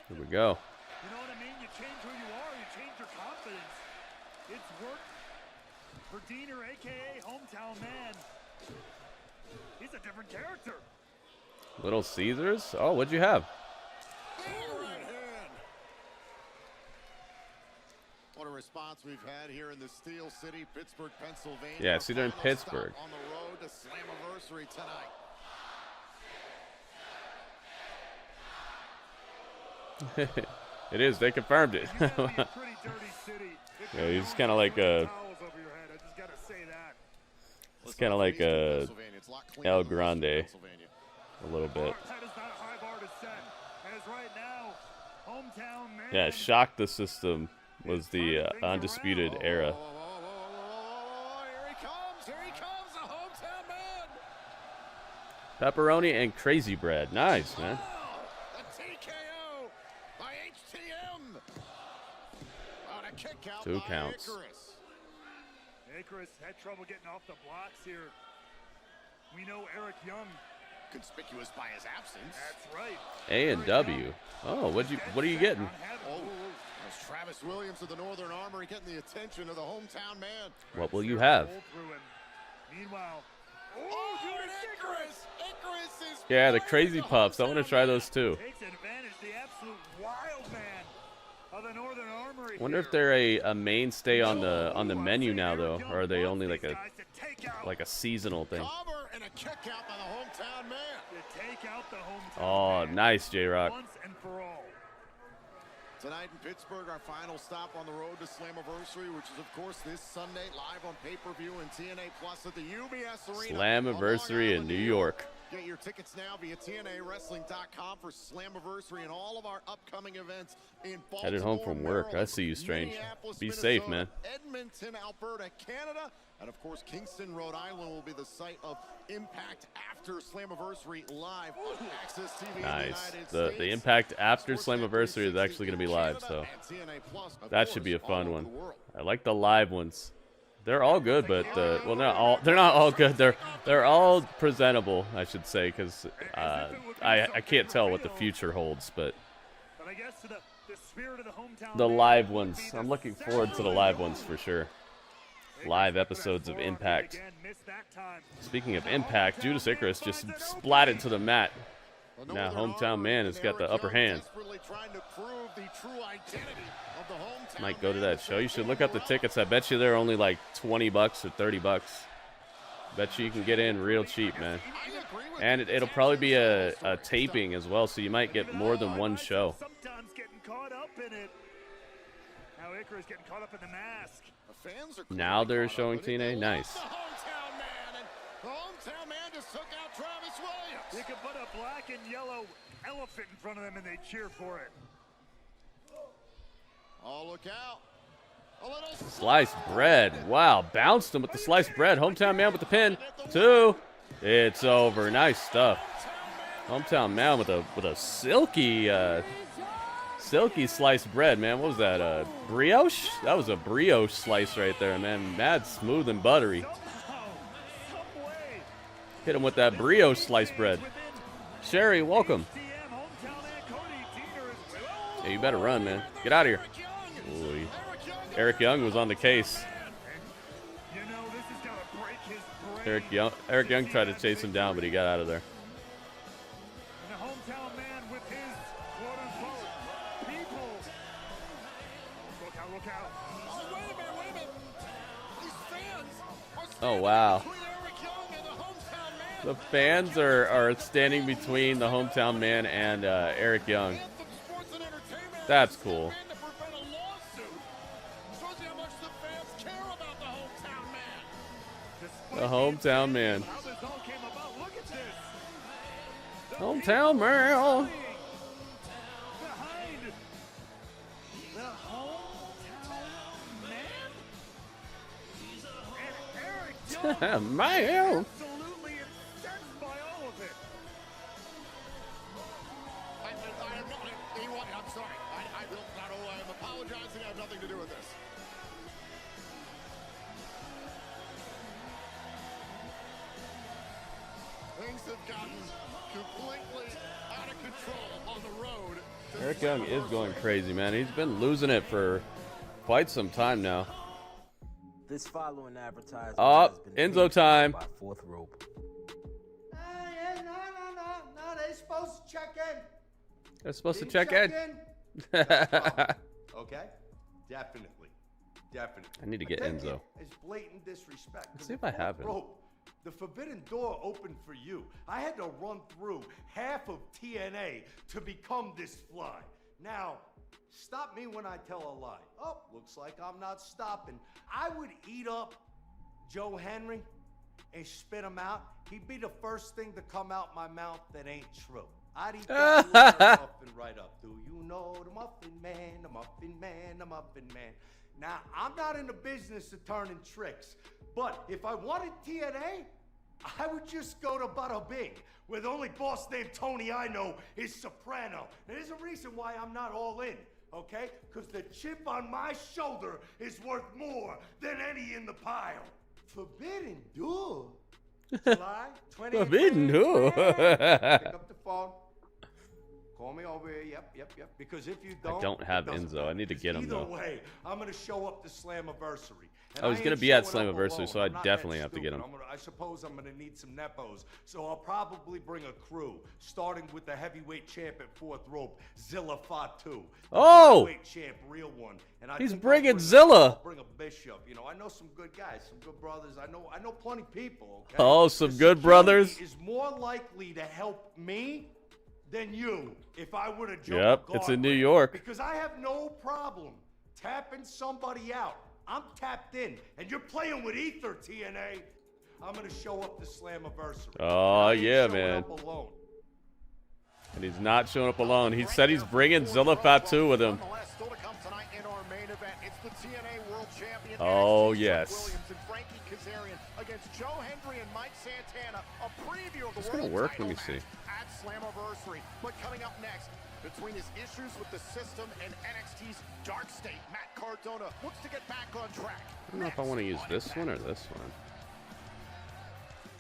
Here we go. You know what I mean? You change who you are, you change your confidence. It's worked for Deaner, a.k.a. Hometown Man. He's a different character. Little Caesars? Oh, what'd you have? What a response we've had here in the Steel City, Pittsburgh, Pennsylvania. Yeah, see, they're in Pittsburgh. On the road to Slammiversary tonight. It is. They confirmed it. Yeah, he's kind of like a. It's kind of like a El Grande, a little bit. Yeah, Shock the System was the Undisputed Era. Here he comes, the hometown man. Pepperoni and Crazy Bread. Nice, man. The TKO by HTM. On a kick out 2 by counts. Icarus had trouble getting off the blocks here. We know Eric Young. Conspicuous by his absence. That's right. A&W. Oh, what are you getting? Oh, there's Travis Williams of the Northern Armory getting the attention of the hometown man. What will you have? Meanwhile, oh, Icarus! Icarus is Yeah, the Crazy Puffs. I want to try those too. takes advantage, the absolute wild man of the Northern Armory. I wonder if they're a mainstay on the menu now though, or are they only like a seasonal thing? cover and a kick out by the hometown man. To take out the hometown Oh, man nice, J-Rock. once and for all. Tonight in Pittsburgh, our final stop on the road to Slammiversary, which is, of course, this Sunday, live on pay-per-view and TNA Plus at the UBS Arena. Slammiversary in New York. Get your tickets now via TNAWrestling.com for Slammiversary and all of our upcoming events in Baltimore, Headed home from work. I see you, Strange. Be safe, man. Edmonton, Alberta, Canada, And of course, Kingston, Rhode Island will be the site of Impact after Slammiversary live on AXSTV. Nice. The Impact after Slammiversary is actually going to be live, so that should be a fun one. I like the live ones. They're all good, but well, they're not all good. They're all presentable, I should say, because I can't tell what the future holds, but the live ones, I'm looking forward to the live ones for sure. Live episodes of Impact. Speaking of Impact, Judas Icarus just splatted to the mat. Now Hometown Man has got the upper hand. Might go to that show. You should look up the tickets. I bet you they're only like 20 bucks or 30 bucks. Bet you can get in real cheap, man. And it'll probably be a taping as well, so you might get more than one show. Sometimes getting caught up in it. Now Icarus getting caught up in the mask. Now they're showing TNA. Nice. The hometown man just took out Travis Williams. You can put a black and yellow elephant in front of them and they cheer for it. Oh, look out. A little Sliced bread. Wow, bounced him with the sliced bread. Hometown Man with the pin. 2. It's over. Nice stuff. Hometown Man with a silky sliced bread, man. What was that? Brioche? That was a brioche slice right there, man. Mad smooth and buttery. Hit him with that brioche sliced bread. Sherry, welcome. Hey, you better run, man. Get out of here. Ooh, Eric Young was on the case. Eric Young tried to chase him down, but he got out of there. And the hometown man with his quote-unquote people. Look out, look out. Oh, wait a minute. These fans are Oh, wow. between Eric Young and the hometown man. The fans are standing between the hometown man and Eric Young. That's cool. The hometown man. Hometown man. Man. Absolutely incensed by all of it. I'm sorry. I'm apologizing. I have nothing to do with this. Things have gotten completely out of control on the road. Eric Young is going crazy, man. He's been losing it for quite some time now. This following advertisement Oh, has been Enzo time. by Fourth Rope. No, they're supposed to check in. They're supposed to Didn't check in. Okay, definitely. I need to get Enzo. It's blatant disrespect. Let's see if I have him. Rope, the forbidden door opened for you. I had to run through half of TNA to become this fly. Now, stop me when I tell a lie. Oh, looks like I'm not stopping. I would eat up Joe Hendry and spit him out. He'd be the first thing to come out my mouth that ain't true. I'd eat that muffin right up. Do you know the Muffin Man, the Muffin Man, the Muffin Man? Now, I'm not in the business of turning tricks, but if I wanted TNA, I would just go to Bada Bing, where the only boss named Tony I know is Soprano. And there's a reason why I'm not all in, okay? Because the chip on my shoulder is worth more than any in the pile. Forbidden Door? July 20th. Forbidden Door. Pick up the phone. Call me over here. Yep. Because if you don't, I don't have Enzo. I need to get him either though. way, I'm gonna show up to Slammiversary. Oh, he's gonna be at Slammiversary, so I definitely have to get him. I suppose I'm gonna need some nepos, so I'll probably bring a crew, starting with the heavyweight champ at Fourth Rope, Zilla Fatu. Oh! Heavyweight champ, real one. And I He's think bringing Zilla. I'll bring a Bishop. You know, I know some good guys, some good brothers. I know plenty of people. Okay? Oh, some The good brothers. security is more likely to help me than you if I were to jump Yep, the it's in guardrail. New York. Because I have no problem tapping somebody out. I'm tapped in, and you're playing with ether, TNA. I'm gonna show up to Slammiversary. Oh, I ain't yeah, showing man. up alone. And he's not showing up alone. He said he's bringing Zilla Fatu with him. Still to come tonight in our main event. It's the TNA World Champion. Oh, AXSTV yes. Williams and Frankie Kazarian champions Joe Hendry and Mike Santana. A preview of the It's gonna world work. title Let me see. match at Slammiversary. But coming up next, between his issues with the system and NXT's dark state, Matt Cardona looks to get back on track. I don't know if I want to use this one or this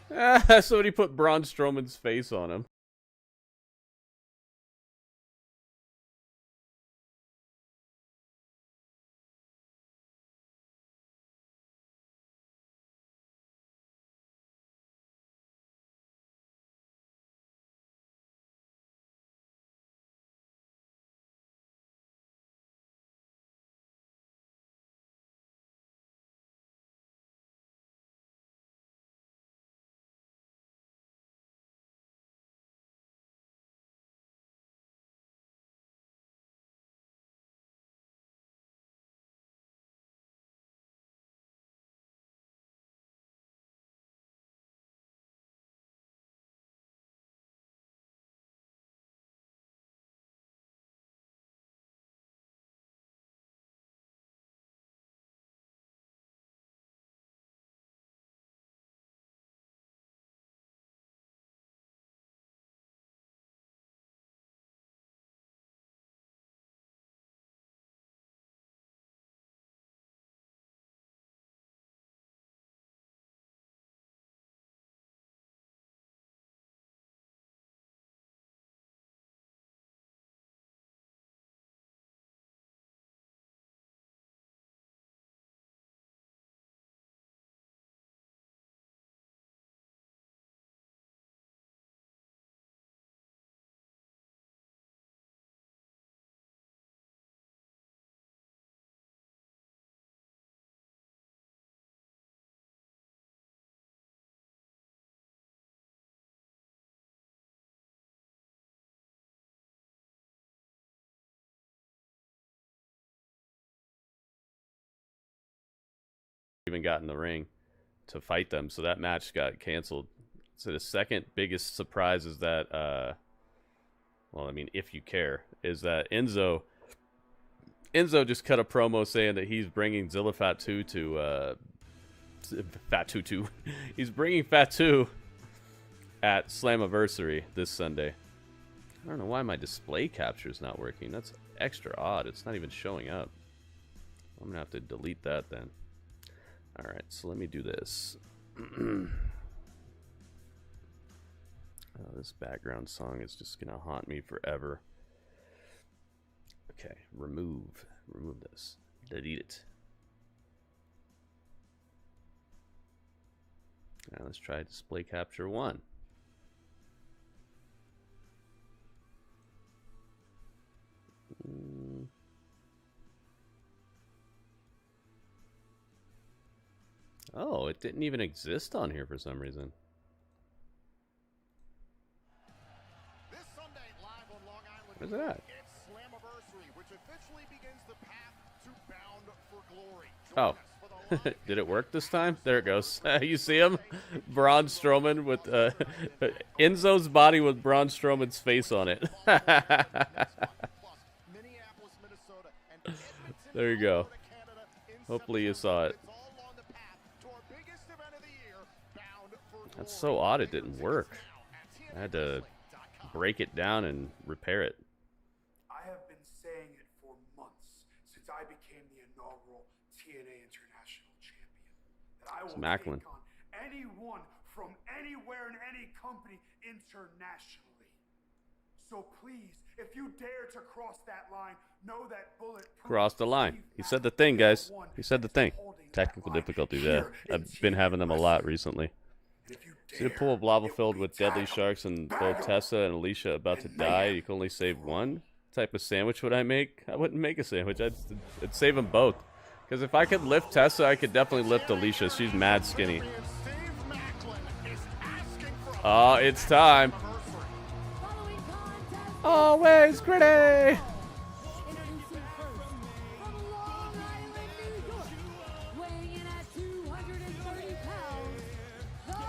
one. Somebody put Braun Strowman's face on him. Even got in the ring to fight them, so that match got canceled. So the second biggest surprise is that well, I mean, if you care, is that Enzo just cut a promo saying that he's bringing Zilla Fatu to Fatu. He's bringing Fatu at Slammiversary this Sunday. I don't know why my display capture is not working. That's extra odd. It's not even showing up. I'm gonna have to delete that then. Alright, so let me do this. This background song is just going to haunt me forever. Okay, remove this. Delete it. Now let's try display capture 1. Oh, it didn't even exist on here for some reason. This Sunday, live on Long Island, Where's it at? it's Slammiversary, which officially begins the path to Bound for Glory. Oh, did it work this time? There it goes. You see him? Braun Strowman with Enzo's body with Braun Strowman's face on it. There you go. Hopefully you saw it. That's so odd it didn't work. I had to break it down and repair it. I have been saying it for months since I became the inaugural TNA International Champion that I will Macklin. take on anyone from anywhere in any company internationally. So please, if you dare to cross that line, know that Bulletproof Cross the line. He said the thing, guys. He said the thing. Technical difficulty there. I've been having them a lot recently. See the pool of lava filled with deadly sharks and both Tessa and Alicia about to die. You can only save one. What type of sandwich would I make? I wouldn't make a sandwich. I'd save them both. Because if I could lift Tessa, I could definitely lift Alicia. She's mad skinny. Oh, it's time. Always gritty.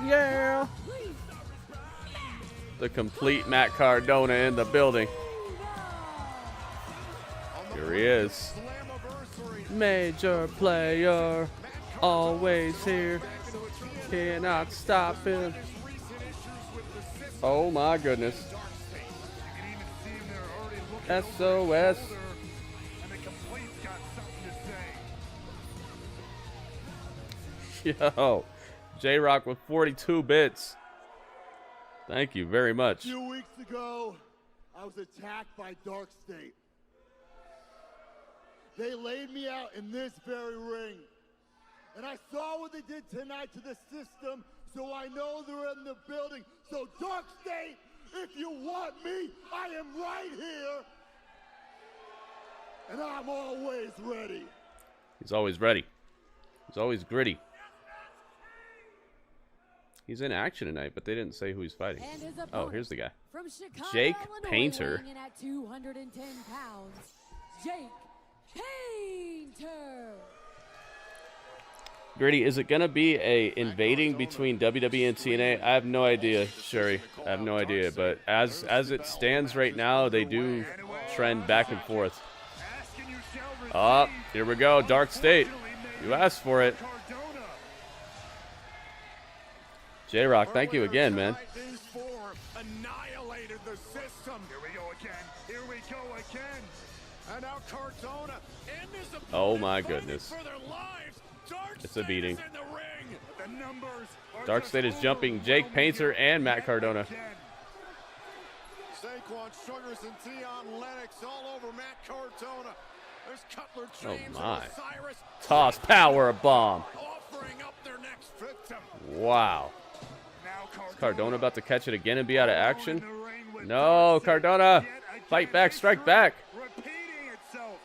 Yeah. The complete Matt Cardona in the building. Here he is. Major player, always here. Cannot stop him. Oh my goodness. SOS. Yo, J-Rock with 42 bits. Thank you very much. A few weeks ago, I was attacked by Dark State. They laid me out in this very ring. And I saw what they did tonight to the system, so I know they're in the building. So Dark State, if you want me, I am right here. And I'm always ready. He's always ready. He's always gritty. He's in action tonight, but they didn't say who he's fighting. Oh, here's the guy. From Chicago, Jake Illinois, Painter. weighing in at 210 pounds, Jake Painter. Gritty, is it going to be a invading between WWE and TNA? I have no idea, Sherry. I have no idea. But as it stands right now, they do trend back and forth. Oh, here we go. Dark State. You asked for it. J-Rock, thank you again, man. Annihilated the system. Here we go again. Here we go again. And now Cardona and his Oh my goodness. for their lives. Dark It's a beating. State is in the ring. The numbers are Dark just State is jumping Jake Painter and Matt Cardona. Saquon Sugars and Tion Lennox all over Matt Cardona. There's Cutler Oh James my. and Osiris Toss power bomb. offering up their next victim. Wow. Is Cardona about to catch it again and be out of action? No, Cardona. Fight back, strike back. Repeating itself.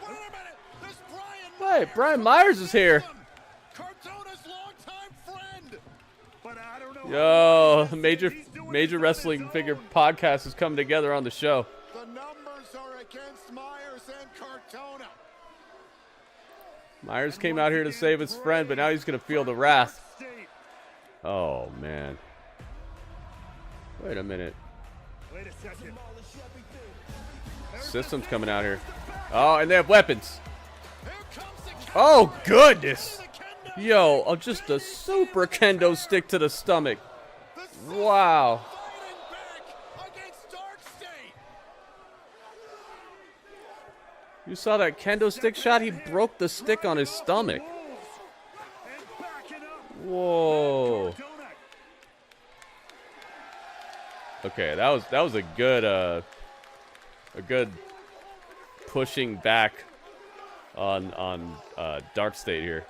Wait a minute. This Brian Hey, Brian Myers is here. Cardona's longtime friend. But I don't know. Yo, major wrestling figure podcast is coming together on the show. The numbers are against Myers and Cardona. Myers came out here to save his friend, but now he's going to feel the wrath. Oh, man. Wait a minute. Wait a second. System's coming out here. Oh, and they have weapons. Oh, goodness. Yo, just a super kendo stick to the stomach. Wow. You saw that kendo stick shot? He broke the stick on his stomach. Whoa. Okay, that was a good pushing back on Dark State here.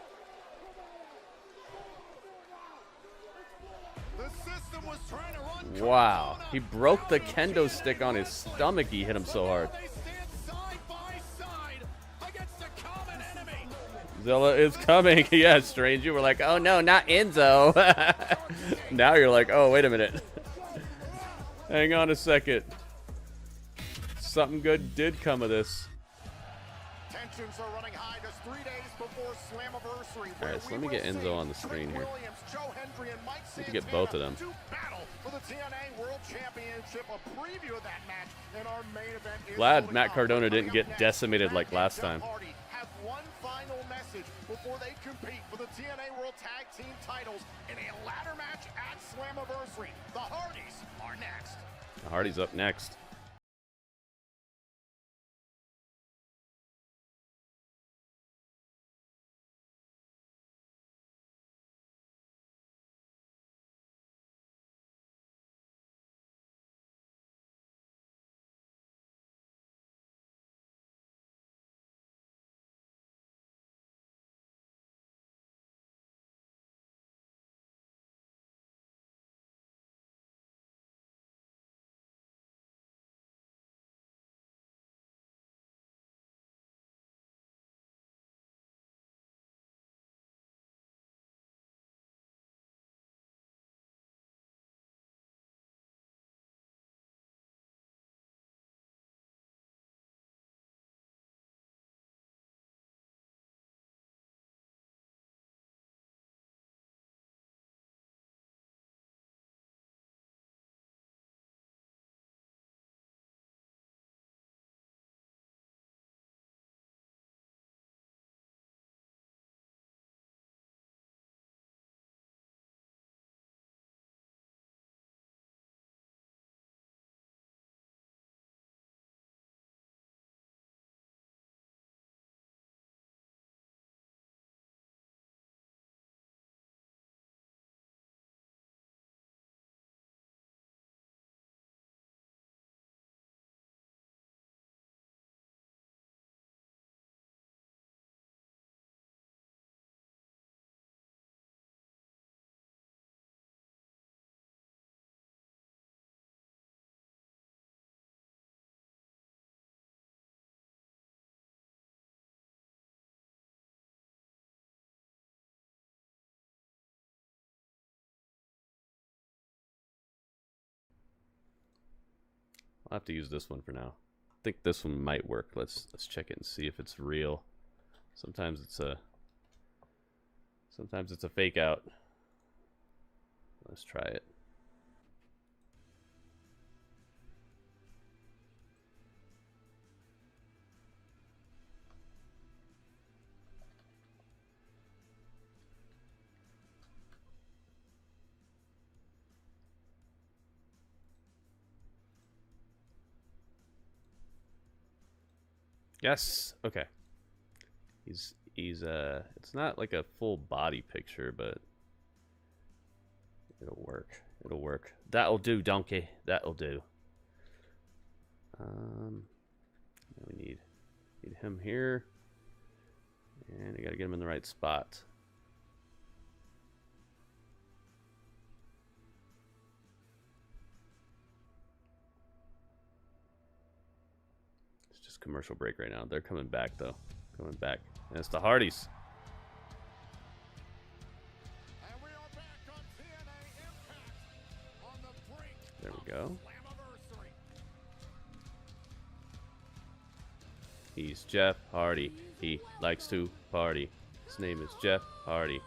Wow, he broke the kendo stick on his stomach. He hit him so hard. Zilla is coming. Yeah, strange. You were like, oh no, not Enzo. Now you're like, oh, wait a minute. Hang on a second. Something good did come of this. Tensions are running high just 3 days before Slammiversary. All right, so let me get Enzo on the screen here. Hendry and Mike Need to get both of them. to battle for the TNA World Championship. A preview of that match in our main event is Glad Matt Cardona didn't get decimated like last time. have one final message before they compete for the TNA World Tag Team titles in a ladder match at Slammiversary. The Hardys are next. Hardy's up next. I'll have to use this one for now. I think this one might work. Let's check it and see if it's real. Sometimes it's a fake out. Let's try it. Yes. Okay. He's it's not like a full body picture, but it'll work. It'll work. That'll do, donkey. That'll do. We need him here, and I gotta get him in the right spot. It's just commercial break right now. They're coming back though. Coming back. And it's the Hardys. And we are back on TNA Impact on the brink. There we go. Slammiversary. He's Jeff Hardy. He likes to party. His name is Jeff Hardy.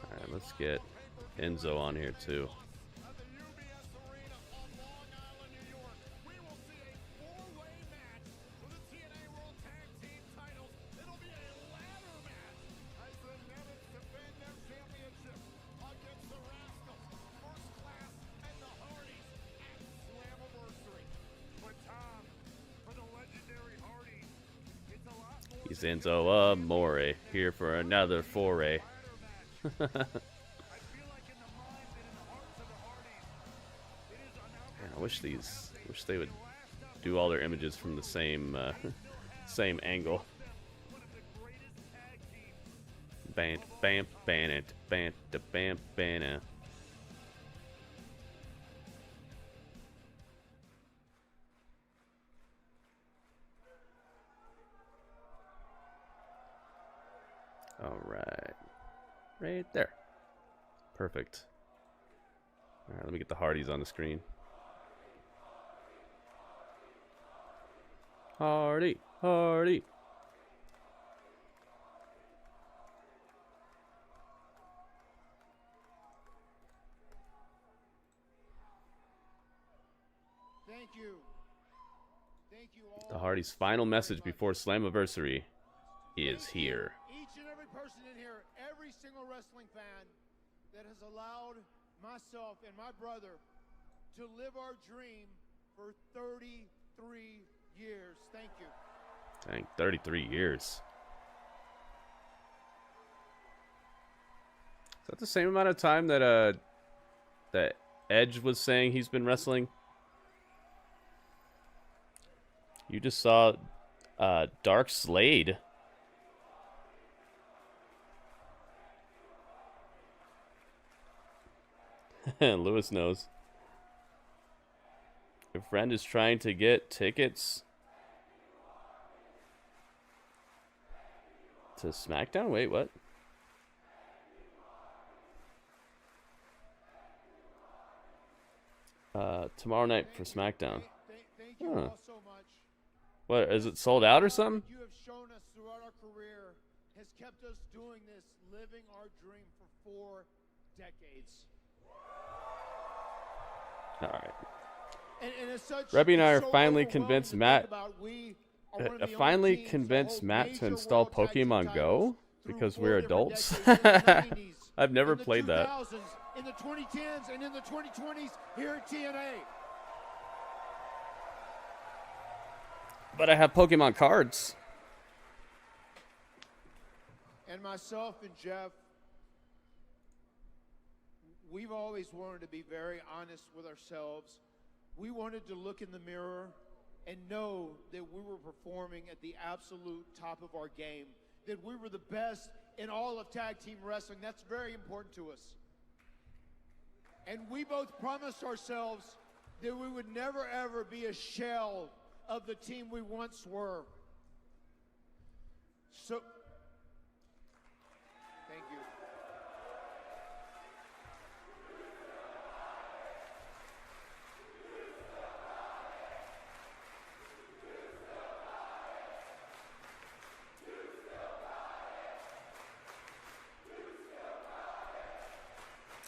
Alright, let's get Enzo on here too. He's Enzo Amore here for another foray. Man, I wish they would do all their images from the same angle. Bam bam ban it bam da bam bam. All right, right there. Perfect. All right, let me get the Hardys on the screen. Hardy, Hardy. Thank you. Thank you all. The Hardys' final message before Slammiversary is here. Each and every person in here, every single wrestling fan that has allowed myself and my brother to live our dream for 33 years. Thank you. Dang, 33 years. Is that the same amount of time that that Edge was saying he's been wrestling? You just saw Dark Slade. Lewis knows. Your friend is trying to get tickets to SmackDown? Wait, what? Tomorrow night for SmackDown. Thank you all so much. What, is it sold out or something? You have shown us throughout our career has kept us doing this, living our dream for 4 decades. All right. And as such, Rebby and I are so finally overwhelmed convinced to Matt. think about we are one of the only Finally teams to convinced hold Matt to major install world tag team Pokemon titles Go through because 4 we're different adults. decades in the 90s, I've never in the played that. 2000s, in the 2010s, and in the 2020s here at TNA. But I have Pokemon cards. And myself and Jeff, we've always wanted to be very honest with ourselves. We wanted to look in the mirror and know that we were performing at the absolute top of our game, that we were the best in all of tag team wrestling. That's very important to us. And we both promised ourselves that we would never ever be a shell of the team we once were. So, thank you.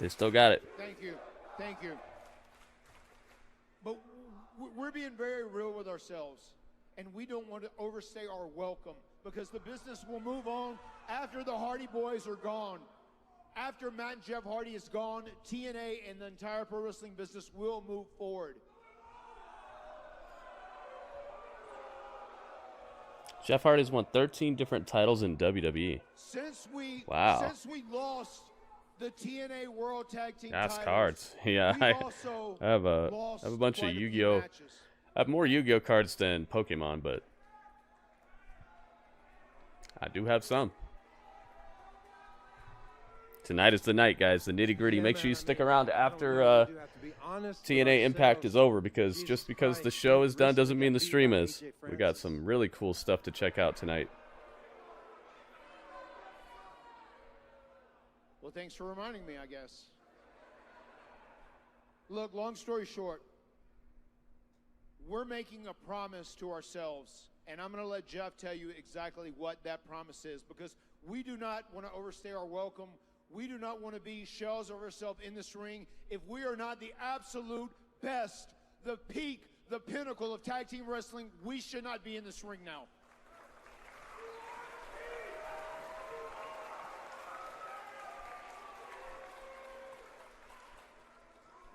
They still got it. Thank you. Thank you. But we're being very real with ourselves, and we don't want to overstay our welcome because the business will move on after the Hardy Boys are gone. After Matt and Jeff Hardy is gone, TNA and the entire pro wrestling business will move forward. Jeff Hardy's won 13 different titles in WWE. Since we lost the TNA World Tag Team That's titles, cards. Yeah, I have a bunch of Yu-Gi-Oh. I have more Yu-Gi-Oh cards than Pokemon, but I do have some. Tonight is the night, guys. The nitty-gritty. Make sure you stick around after TNA Impact is over, because just because the show is done doesn't mean the stream is. We got some really cool stuff to check out tonight. Well, thanks for reminding me, I guess. Look, long story short, we're making a promise to ourselves, and I'm going to let Jeff tell you exactly what that promise is, because we do not want to overstay our welcome. We do not want to be shells of ourselves in this ring. If we are not the absolute best, the peak, the pinnacle of tag team wrestling, we should not be in this ring now.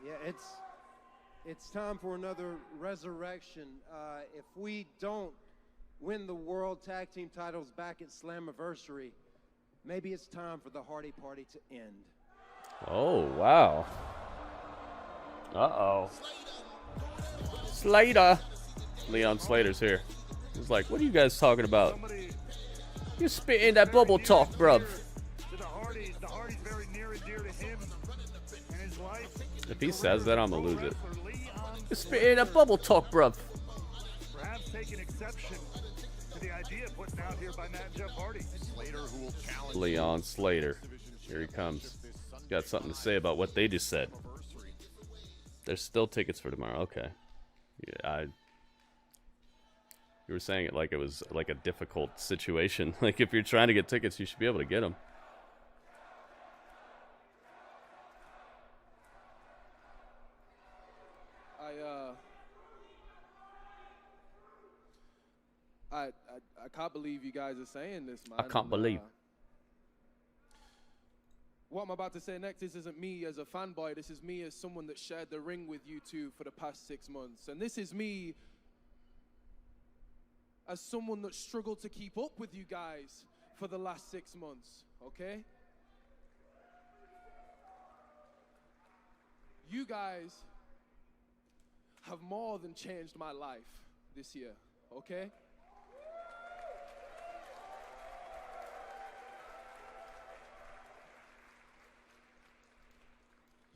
Yeah, it's time for another resurrection. If we don't win the World Tag Team titles back at Slammiversary, maybe it's time for the Hardy Party to end. Oh, wow. Uh-oh. Slater. Leon Slater's here. He's like, what are you guys talking about? You spit in that bubble talk, bruv. If he says that, I'm gonna lose it. You spit in that bubble talk, bruv. Perhaps taking exception to the idea put out here by Matt and Jeff Hardy. Leon Slater. Here he comes. He's got something to say about what they just said. There's still tickets for tomorrow. Okay. Yeah, you were saying it like it was like a difficult situation. Like if you're trying to get tickets, you should be able to get them. I can't believe you guys are saying this, man. I can't believe. What I'm about to say next, this isn't me as a fanboy. This is me as someone that shared the ring with you two for the past 6 months. And this is me as someone that struggled to keep up with you guys for the last 6 months, okay? You guys have more than changed my life this year, okay?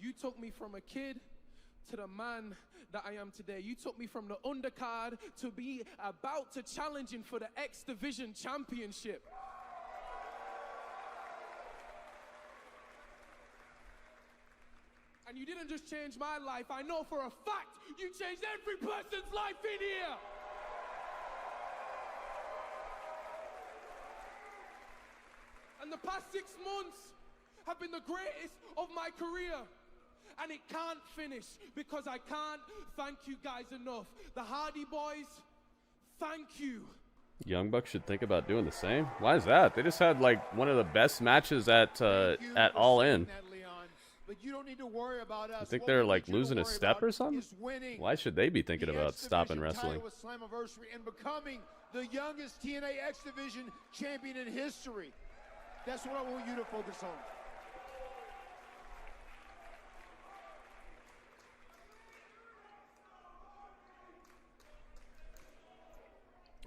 You took me from a kid to the man that I am today. You took me from the undercard to be about to challenging for the X Division Championship. And you didn't just change my life. I know for a fact you changed every person's life in here. And the past 6 months have been the greatest of my career. And it can't finish because I can't thank you guys enough. The Hardy Boys, thank you. Young Bucks should think about doing the same. Why is that? They just had like one of the best matches at All In. But you don't need to worry about us. You think they're like losing a step or something? Why should they be thinking about stopping wrestling? With Slammiversary and becoming the youngest TNA X Division champion in history. That's what I want you to focus on.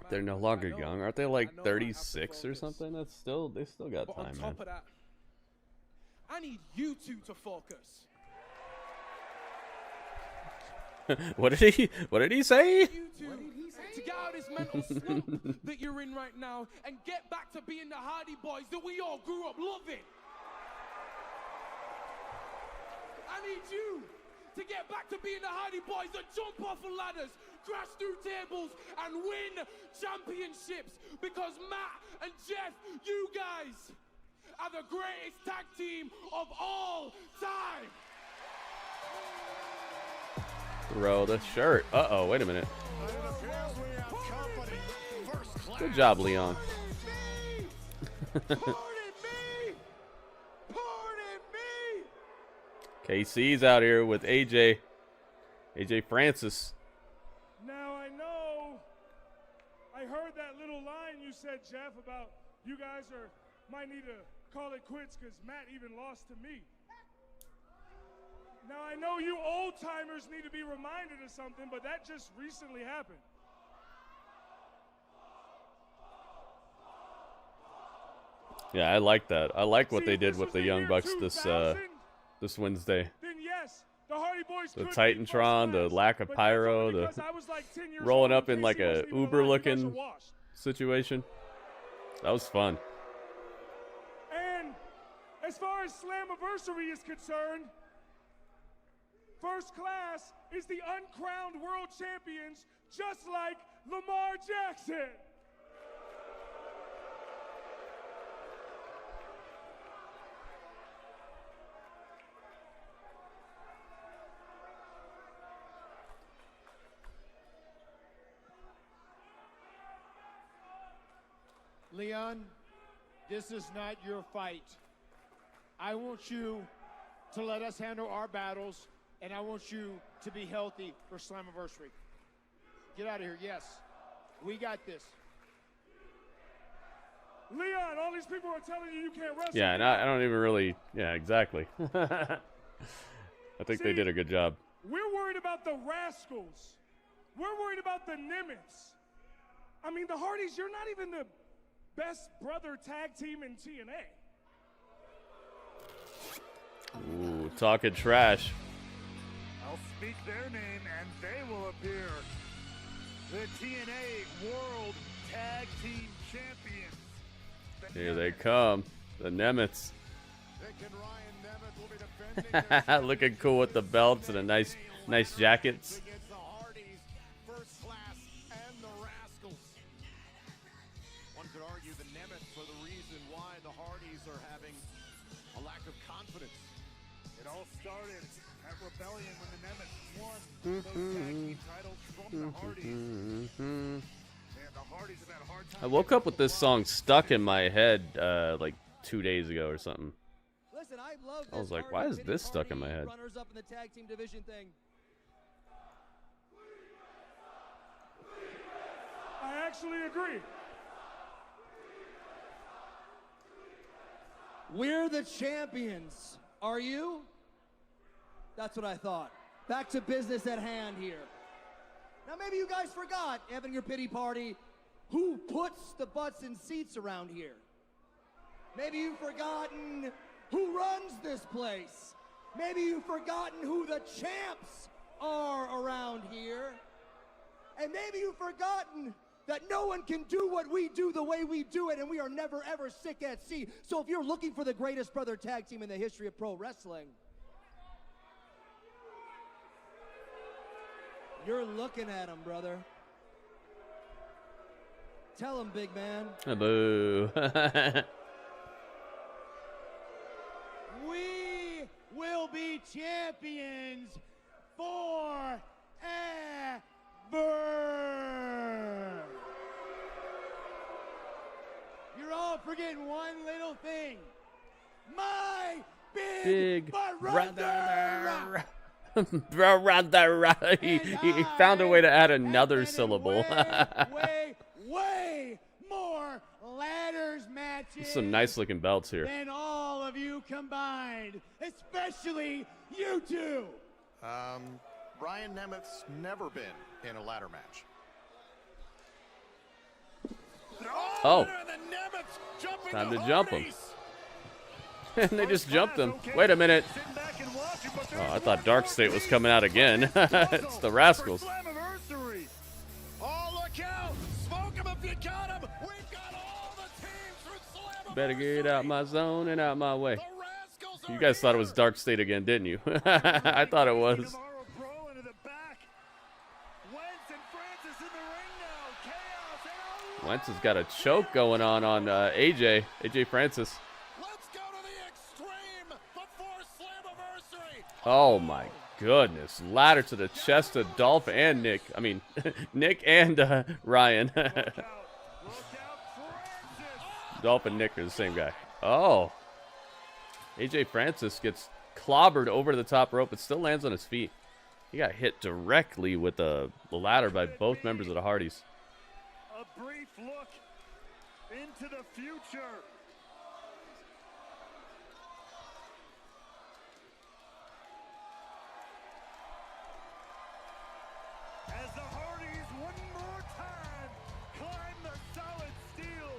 They're no longer young. Aren't they like 36 or something? They still got time, man. On top of that, I need you two to focus. What did he say? You two to get out of this mental slump that you're in right now and get back to being the Hardy Boys that we all grew up loving. I need you to get back to being the Hardy Boys that jump off of ladders, crash through tables, and win championships. Because Matt and Jeff, you guys are the greatest tag team of all time. Throw the shirt. Uh-oh, wait a minute. Good job, Leon. KC's out here with AJ Francis. Now I know I heard that little line you said, Jeff, about you guys might need to call it quits because Matt even lost to me. Now I know you old timers need to be reminded of something, but that just recently happened. Yeah, I like that. I like what they did with the Young Bucks this Wednesday. Then yes, the Hardy Boys The Titantron, the lack of pyro, the rolling up in like a Uber-looking situation. That was fun. And as far as Slammiversary is concerned, First Class is the uncrowned world champions, just like Lamar Jackson. Leon, this is not your fight. I want you to let us handle our battles, and I want you to be healthy for Slammiversary. Get out of here, yes. We got this. Leon, all these people are telling you can't wrestle. Yeah, and I don't even really... Yeah, exactly. I think they did a good job. We're worried about the Rascals. We're worried about the Nimitz. I mean, the Hardys, you're not even the best brother tag team in TNA. Ooh, talking trash. I'll speak their name and they will appear. The TNA World Tag Team Champions. Here they come. The Nimitz. Looking cool with the belts and a nice jackets. I woke up with this song stuck in my head like 2 days ago or something. Listen, I was like, why is this stuck in my head? Runners up in the tag team division thing. I actually agree. We're the champions. Are you? That's what I thought. Back to business at hand here. Now maybe you guys forgot, having your pity party, who puts the butts in seats around here. Maybe you've forgotten who runs this place. Maybe you've forgotten who the champs are around here. And maybe you've forgotten that no one can do what we do the way we do it, and we are never ever sick at sea. So if you're looking for the greatest brother tag team in the history of pro wrestling, you're looking at him, brother. Tell him, big man. Boo. We will be champions forever. You're all forgetting one little thing. My big brother. He found a way to add another syllable. way more ladders matches. Some nice looking belts here. Than all of you combined, especially you two. Ryan Nemeth's never been in a ladder match. Oh, time to jump him. And they just jumped him. Wait a minute. Oh, I thought Dark State was coming out again. It's the Rascals. Oh, look out! Smoke him if you got him! We've got all the teams from Slammiversary! Better get out my zone and out my way. You guys thought it was Dark State again, didn't you? I thought it was. Wentz has got a choke going on AJ Francis. Let's go, Oh my goodness. Ladder to the chest of Dolph and Nick. I mean, Nick and Ryan. Dolph and Nick are the same guy. Oh. AJ Francis gets clobbered over the top rope, but still lands on his feet. He got hit directly with the ladder by both members of the Hardys. A brief look into the future. As the Hardys one more time climb the solid steel,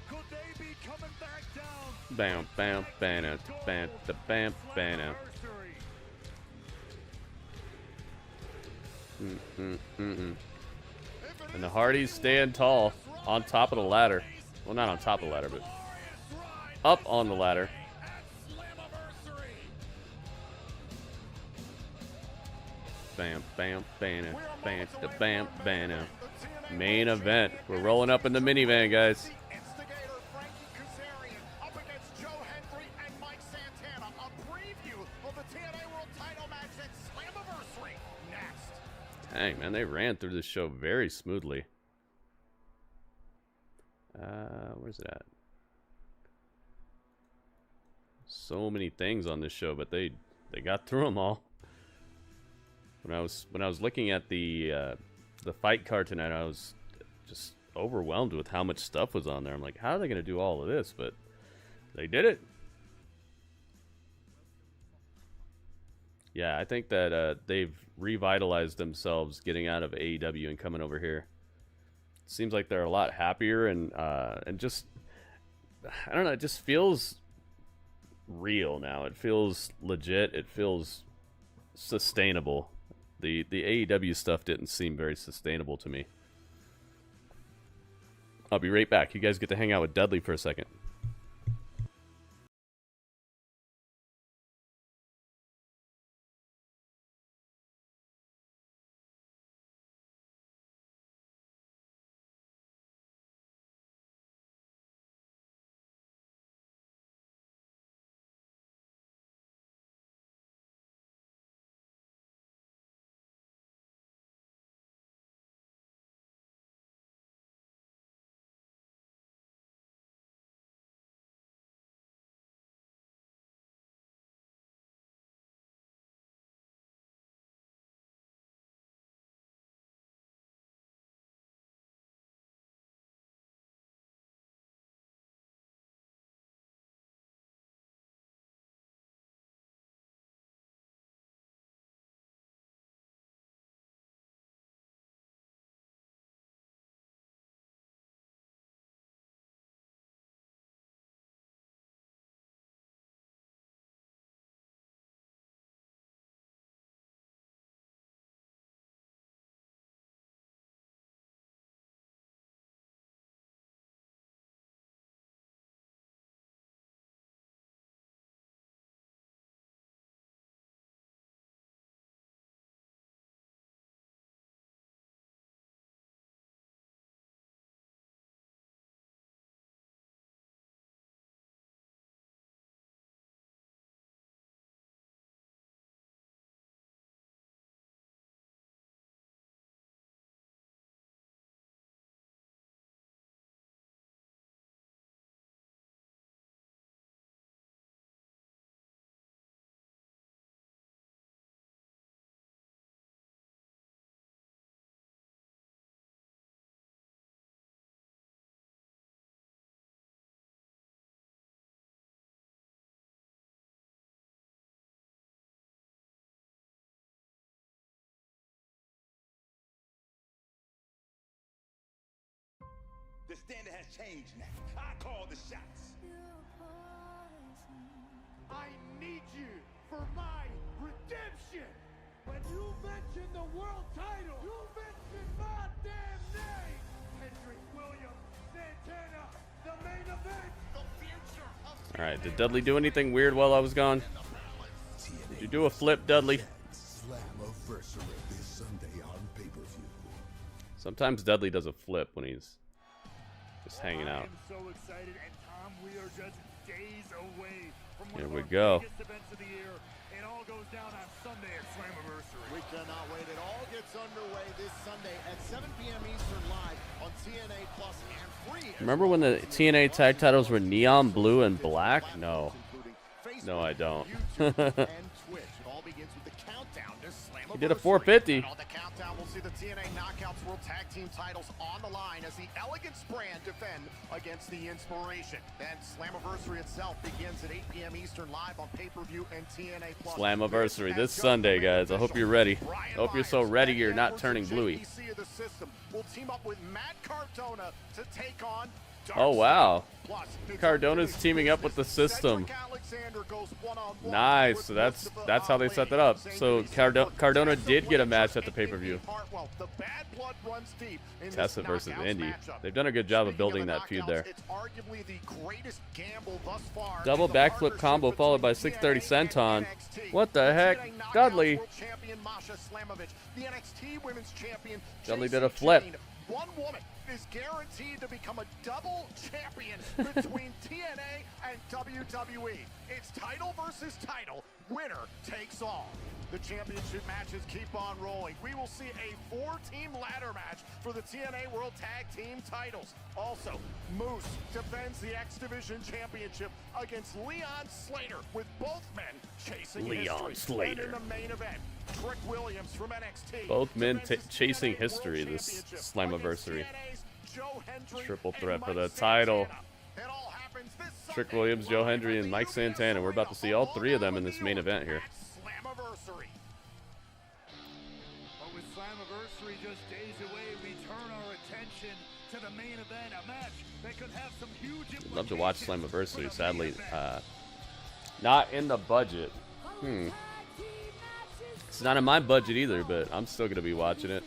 could they be coming back down? Bam, bam, bam, bam, bam, bam. And the Hardys stand tall on top of the ladder. Well, not on top of the ladder, but up on the ladder. Bam, bam, bam, bam, bam, bam. Main event. We're rolling up in the minivan, guys. Instigator Frankie Kazarian up against Hendry and Santana. A preview of the TNA World Title match at Slammiversary next. Dang, man, they ran through this show very smoothly. Where's it at? So many things on this show, but they got through them all. When I was looking at the fight card tonight, I was just overwhelmed with how much stuff was on there. I'm like, how are they going to do all of this? But they did it. Yeah, I think that they've revitalized themselves getting out of AEW and coming over here. It seems like they're a lot happier and just, I don't know, it just feels real now. It feels legit. It feels sustainable. The AEW stuff didn't seem very sustainable to me. I'll be right back. You guys get to hang out with Dudley for a second. The standard has changed now. I call the shots. I need you for my redemption. When you mention the world title, you mention my damn name. Hendry, Williams, Santana, the main event. The future of All right, did Dudley do anything weird while I was gone? Did you do a flip, Dudley? Slammiversary this Sunday on pay-per-view. Sometimes Dudley does a flip when he's just hanging out. I am so excited, and Tom, we are just days away from one Here of we our go. biggest events of the year. It all goes goes down on Sunday at Slammiversary. We cannot wait. It all gets underway this Sunday at 7 p.m. Eastern live on TNA Plus and free. Remember when the TNA tag titles were neon blue and black? No. No, I don't. He did a 450. On the countdown, we'll see the TNA Knockouts World Tag Team titles on the line as the Elegance brand defend against the Inspiration. Then Slammiversary itself begins at 8 p.m. Eastern live on pay-per-view and TNA Plus. Slammiversary this Sunday, guys. I hope you're ready. I hope you're so ready you're not turning bluey. We'll team up with Matt Cardona to take on Oh, wow. Cardona's teaming up with the System. Nice. So that's how they set that up. So Cardona did get a match at the pay-per-view. Tessa versus Indy. They've done a good job of building that feud there. Double backflip combo followed by 630 senton. What the heck? Dudley. Dudley did a flip. One woman is guaranteed to become a double champion between TNA and WWE. It's title versus title. Winner takes all. The championship matches keep on rolling. We will see a 4-team ladder match for the TNA World Tag Team titles. Also, Moose defends the X Division Championship against Leon Slater, with both men chasing Leon history. Slater. And in the main event, Trick Williams from NXT. Both men chasing history this Slammiversary. Triple threat for the title. Trick Williams, Joe Hendry, and Mike Santana. We're about to see all three of them in this main event here. Slammiversary. But with Slammiversary just days away, we turn our attention to the main event, a match that could have some huge implications. Love to watch Slammiversary. Sadly, not in the budget. It's not in my budget either, but I'm still going to be watching it.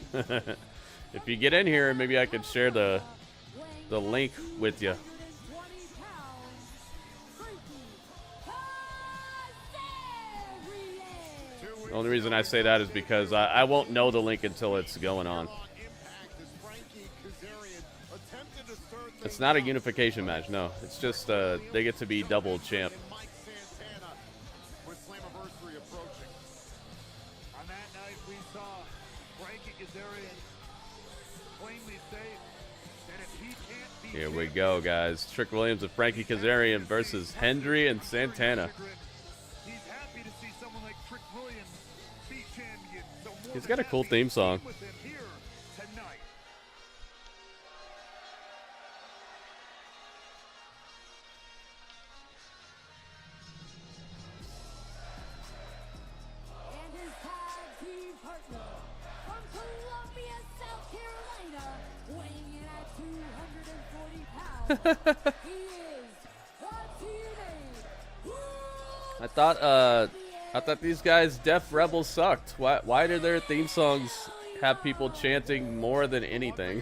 If you get in here, maybe I could share the link with you. The only reason I say that is because I won't know the link until it's going on. It's not a unification match, no. It's just they get to be double champ. On that night, we saw Frankie Kazarian plainly say that if he can't beat Here we go, guys. Trick Williams and Frankie Kazarian versus Hendry and Santana. he's happy to see someone like Trick Williams be champion. So more He's got a cool theme song. with him here tonight. And his tag team partner from Columbia, South Carolina, weighing in at 240 pounds, he is the TNA. I thought these guys Def Rebels sucked. Why do their theme songs have people chanting more than anything?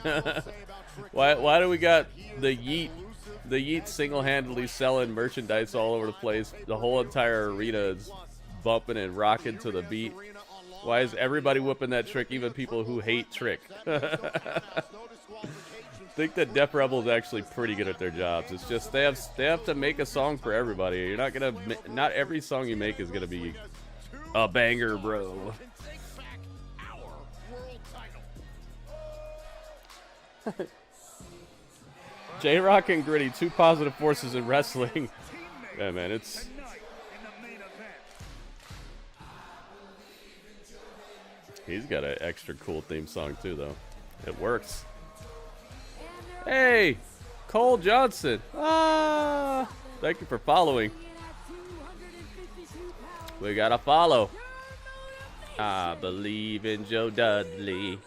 why do we got the Yeet single-handedly selling merchandise all over the place? The whole entire arena is bumping and rocking to the beat. Why is everybody whooping that Trick, even people who hate Trick? I think that Def Rebels is actually pretty good at their jobs. It's just they have to make a song for everybody. You're not every song you make is gonna be a banger, bro. J-Rock and Gritty, two positive forces in wrestling. Yeah, man, it's. He's got an extra cool theme song too, though. It works. Hey, Cole Johnson. Ah, thank you for following. We gotta follow. I believe in Joe Dudley.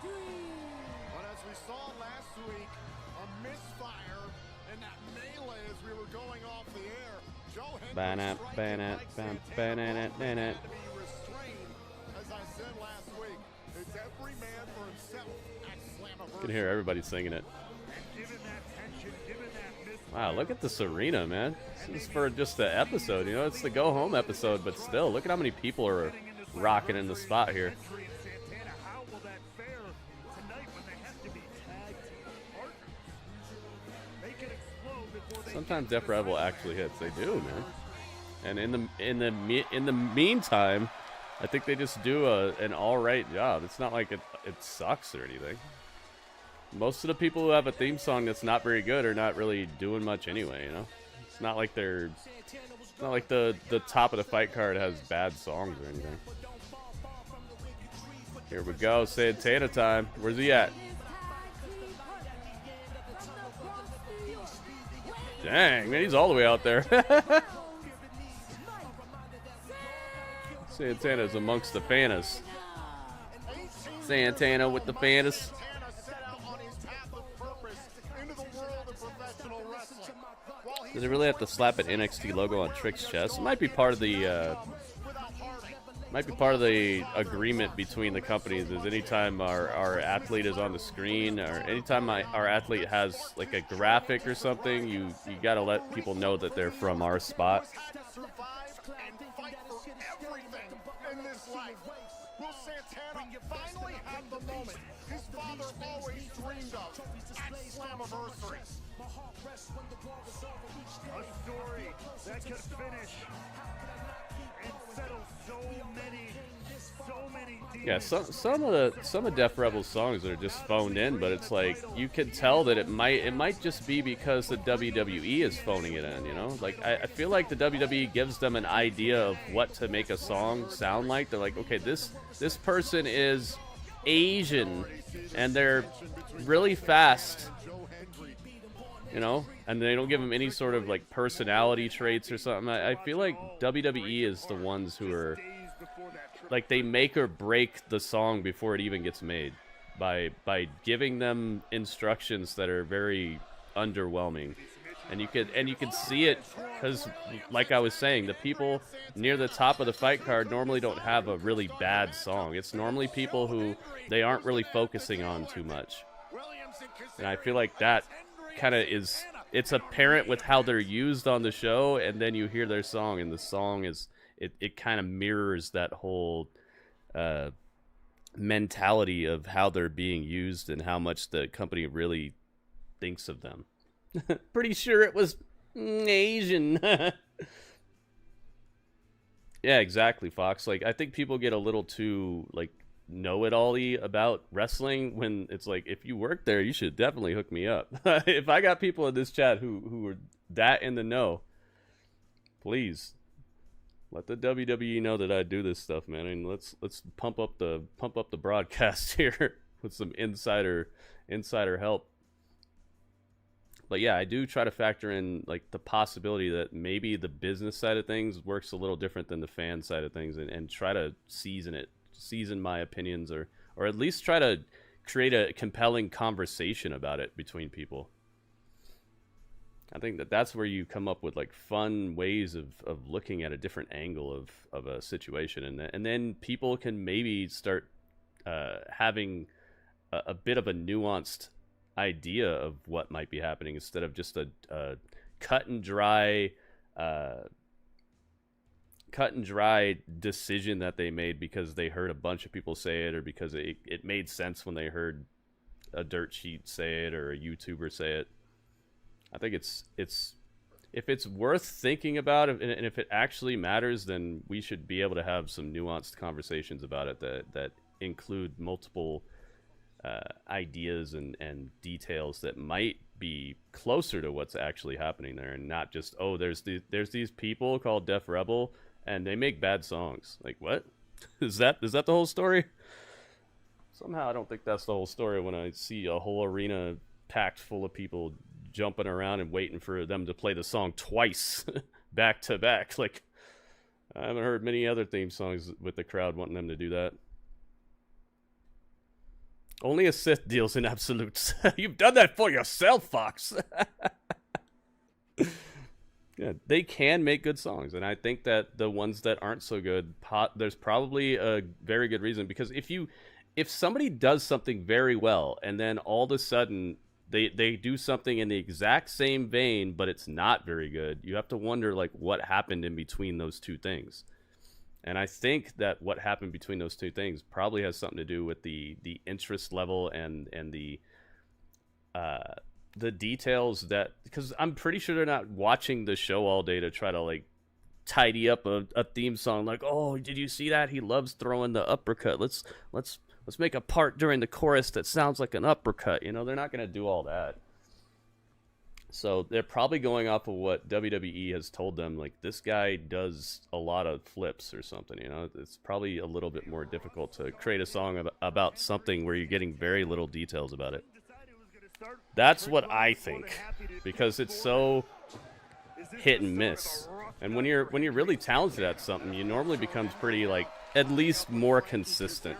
But as we saw last week, a misfire in that melee as we were going off the air. Joe Hendry Banat. as I said last week, it's every man for himself at Slammiversary. You can hear everybody singing it. Wow, look at this arena, man. This is for just the episode, you know, it's the go home episode, but still, look at how many people are rocking in the spot here. How will that fare tonight when they have to be tag team partners? They can explode before they Sometimes Def Rebel actually hits. They do, man. And in the meantime, I think they just do an all right job. It's not like it sucks or anything. Most of the people who have a theme song that's not very good are not really doing much anyway. You know, it's not like they're. It's not like the top of the fight card has bad songs or anything. Here we go, Santana time. Where's he at? Dang, man, he's all the way out there. Santana's amongst the Fantas. Santana with the Fantas. Does it really have to slap an NXT logo on Trick's chest? It might be part of the agreement between the companies. Is anytime our athlete is on the screen, or anytime our athlete has like a graphic or something, you gotta let people know that they're from our spot. Will Santana finally have the moment his father always dreamed of at Slammiversary? A story that could finish and settle so many demons. Yeah, some of Def Rebel's songs are just phoned in, but it's like you can tell that it might just be because the WWE is phoning it in, you know? Like I feel like the WWE gives them an idea of what to make a song sound like. They're like, okay, this person is Asian and they're really fast, you know, and they don't give them any sort of like personality traits or something. I feel like WWE is the ones who are like, they make or break the song before it even gets made by giving them instructions that are very underwhelming. And you can see it because, like I was saying, the people near the top of the fight card normally don't have a really bad song. It's normally people who they aren't really focusing on too much. And I feel like that kind of it's apparent with how they're used on the show, and then you hear their song, and the song is, it kind of mirrors that whole mentality of how they're being used and how much the company really thinks of them. Pretty sure it was Asian. Yeah, exactly, Fox. Like, I think people get a little too, like, know-it-all-y about wrestling when it's like, if you work there, you should definitely hook me up. If I got people in this chat who are that in the know, please let the WWE know that I do this stuff, man. And let's pump up the broadcast here with some insider help. But yeah, I do try to factor in like the possibility that maybe the business side of things works a little different than the fan side of things, and try to season my opinions, or at least try to create a compelling conversation about it between people. I think that's where you come up with like fun ways of looking at a different angle of a situation, and then people can maybe start having a bit of a nuanced idea of what might be happening, instead of just a cut and dry decision that they made because they heard a bunch of people say it, or because it made sense when they heard a dirt sheet say it or a YouTuber say it. I think it's if it's worth thinking about, and if it actually matters, then we should be able to have some nuanced conversations about it that include multiple ideas and details that might be closer to what's actually happening there, and not just, oh, there's these people called Def Rebel and they make bad songs. Like, what? Is that the whole story? Somehow I don't think that's the whole story when I see a whole arena packed full of people jumping around and waiting for them to play the song twice back to back. Like, I haven't heard many other theme songs with the crowd wanting them to do that. Only a Sith deals in absolutes. You've done that for yourself, Fox. Yeah, they can make good songs, and I think that the ones that aren't so good, there's probably a very good reason. Because if somebody does something very well, and then all of a sudden they do something in the exact same vein, but it's not very good, you have to wonder like what happened in between those two things. And I think that what happened between those two things probably has something to do with the interest level and the the details that, because I'm pretty sure they're not watching the show all day to try to like tidy up a theme song. Like, oh, did you see that? He loves throwing the uppercut. Let's make a part during the chorus that sounds like an uppercut. You know, they're not gonna do all that. So they're probably going off of what WWE has told them. Like, this guy does a lot of flips or something. You know, it's probably a little bit more difficult to create a song about something where you're getting very little details about it. That's what I think, because it's so hit and miss. And when you're really talented at something, you normally becomes pretty, like, at least more consistent.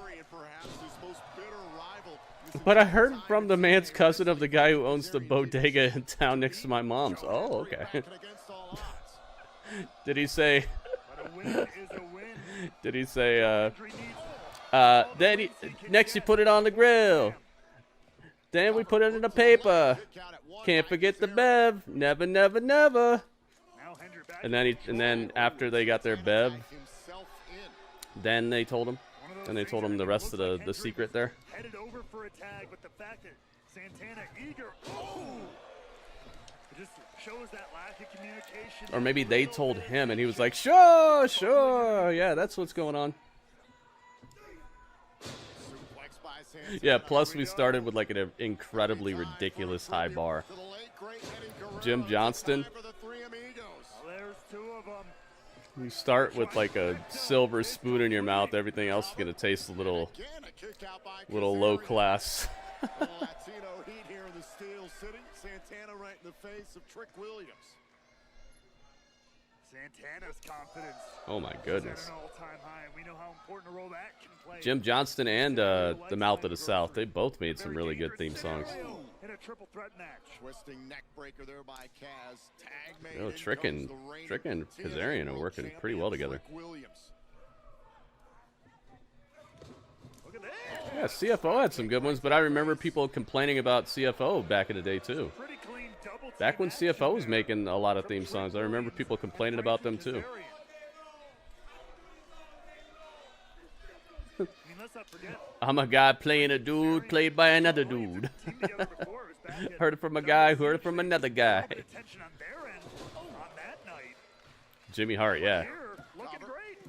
But I heard from the man's cousin of the guy who owns the bodega in town next to my mom's. Oh, okay. Did he say? Did he say? Then next you put it on the grill. Then we put it in the paper. Can't forget the bev. Never, never, never. And then after they got their bev, then they told him. And they told him the rest of the secret there. Headed over for a tag, but the fact that Santana eager, it just shows that lack of communication. Or maybe they told him and he was like, sure, sure, yeah, that's what's going on. Yeah, plus we started with like an incredibly ridiculous high bar. Jim Johnston. There's two of them. You start with like a silver spoon in your mouth. Everything else is gonna taste a little low class. Latino heat here in the Steel City. Santana right in the face of Trick Williams. Santana's confidence. Oh my goodness. At an all-time high. We know how important a role that can play. Jim Johnston and the Mouth of the South, they both made some really good theme songs. In a triple threat match. Twisting neck breaker there by Kaz. Tag made. You know, Trick and Kazarian are working pretty well together. Yeah, CFO had some good ones, but I remember people complaining about CFO back in the day too. Back when CFO was making a lot of theme songs, I remember people complaining about them too. I'm a guy playing a dude played by another dude. Heard it from a guy who heard it from another guy. Jimmy Hart, yeah.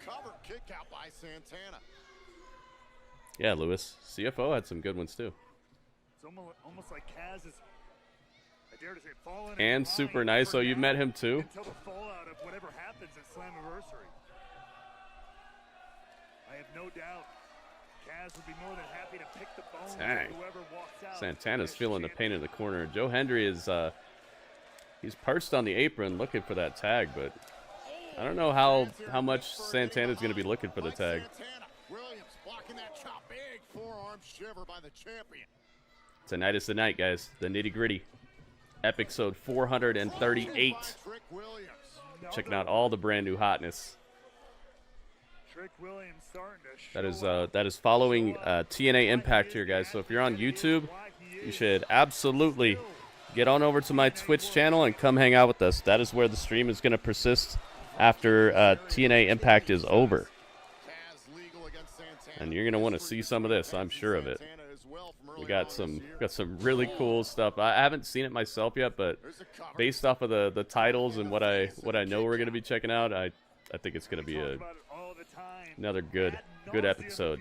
Cover kick out by Santana. Yeah, Lewis. CFO had some good ones too. It's almost like Kaz is, I dare to say, falling and super nice. So you met him too? Until the fallout of whatever happens at Slammiversary. I have no doubt Kaz would be more than happy to pick the bones of whoever walks out. Santana's feeling the pain in the corner. Joe Hendry is he's perched on the apron looking for that tag, but I don't know how much Santana's going to be looking for the tag. Williams blocking that chop. Big forearm shiver by the champion. Tonight is the night, guys. The nitty gritty. Episode 438. Checking out all the brand new hotness. Trick Williams starting to show that is following TNA Impact here, guys. So if you're on YouTube, you should absolutely get on over to my Twitch channel and come hang out with us. That is where the stream is going to persist after TNA Impact is over. And you're going to want to see some of this, I'm sure of it. We got some really cool stuff. I haven't seen it myself yet, but based off of the titles and what I know we're going to be checking out, I think it's going to be another good episode.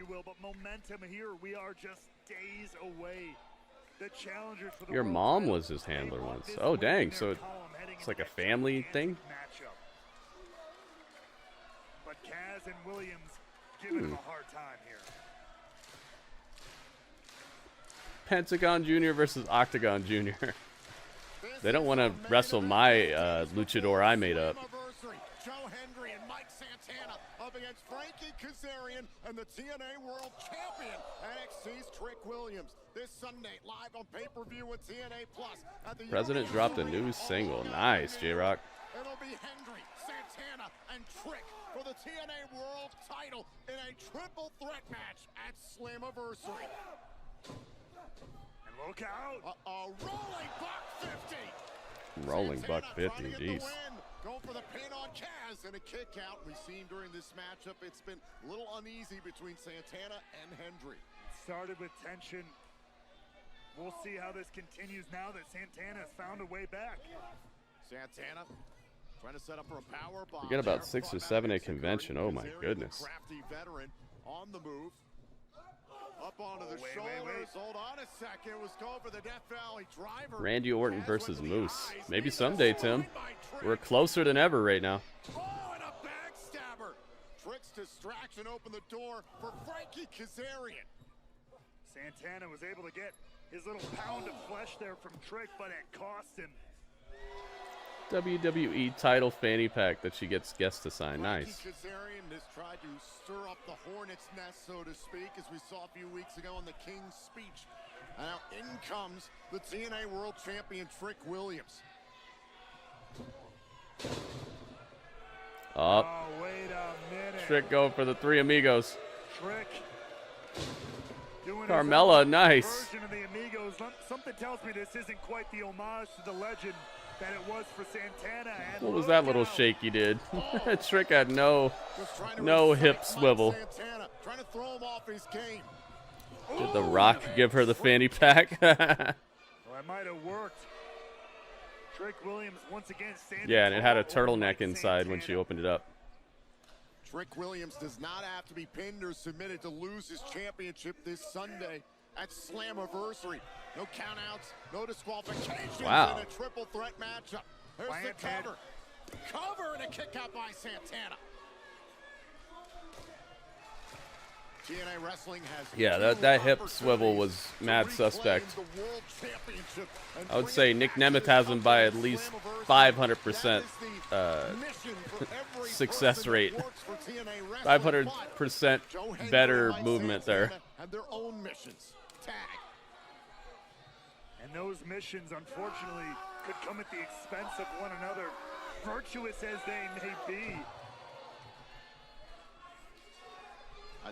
Your mom was his handler once. Oh, dang. So it's like a family thing? But Kaz and Williams giving him a hard time here. Pentagon Jr. versus Octagon Jr. They don't want to wrestle my luchador I made up. Joe Hendry and Mike Santana up against Frankie Kazarian and the TNA World Champion NXT's Trick Williams. This Sunday, live on pay-per-view with TNA Plus. President dropped a new single. Nice, J-Rock. It'll be Hendry, Santana, and Trick for the TNA World title in a triple threat match at Slammiversary. And look out! A rolling buck 50. Rolling buck 50, jeez. Going for the pin on Kaz and a kick out. We've seen during this matchup, it's been a little uneasy between Santana and Hendry. It started with tension. We'll see how this continues now that Santana has found a way back. Santana trying to set up for a power bomb. You get about 6 or 7 at convention. Oh my goodness. Crafty veteran on the move. Up onto the shoulders. Hold on a second. Was going for the Death Valley driver. Randy Orton versus Moose. Maybe someday, Tim. We're closer than ever right now. Oh, and a backstabber. Trick's distraction opened the door for Frankie Kazarian. Santana was able to get his little pound of flesh there from Trick, but it cost him. WWE title fanny pack that she gets guests to sign. Nice. Kazarian has tried to stir up the hornet's nest, so to speak, as we saw a few weeks ago in the King's speech. And now in comes the TNA World Champion Trick Williams. Up. Oh, wait a minute. Trick going for the Three Amigos. Trick. Carmella, nice. Version of the Amigos. Something tells me this isn't quite the homage to the legend that it was for Santana. And What was that little shake he did? Trick had no hip swivel. Santana, trying to throw him off his game. Did The Rock give her the fanny pack? Well, that might have worked. Trick Williams once again standing. Yeah, and it had a turtleneck inside when she opened it up. Trick Williams does not have to be pinned or submitted to lose his championship this Sunday at Slammiversary. No countouts, no disqualifications Wow. in a triple threat matchup. There's the cover. Cover and a kick out by Santana. TNA Wrestling has Yeah, that hip swivel was mad suspect. I would say Nick Nemeth has him by at least 500% success rate. 500% better movement there. Have their own missions. Tag. And those missions, unfortunately, could come at the expense of one another, virtuous as they may be.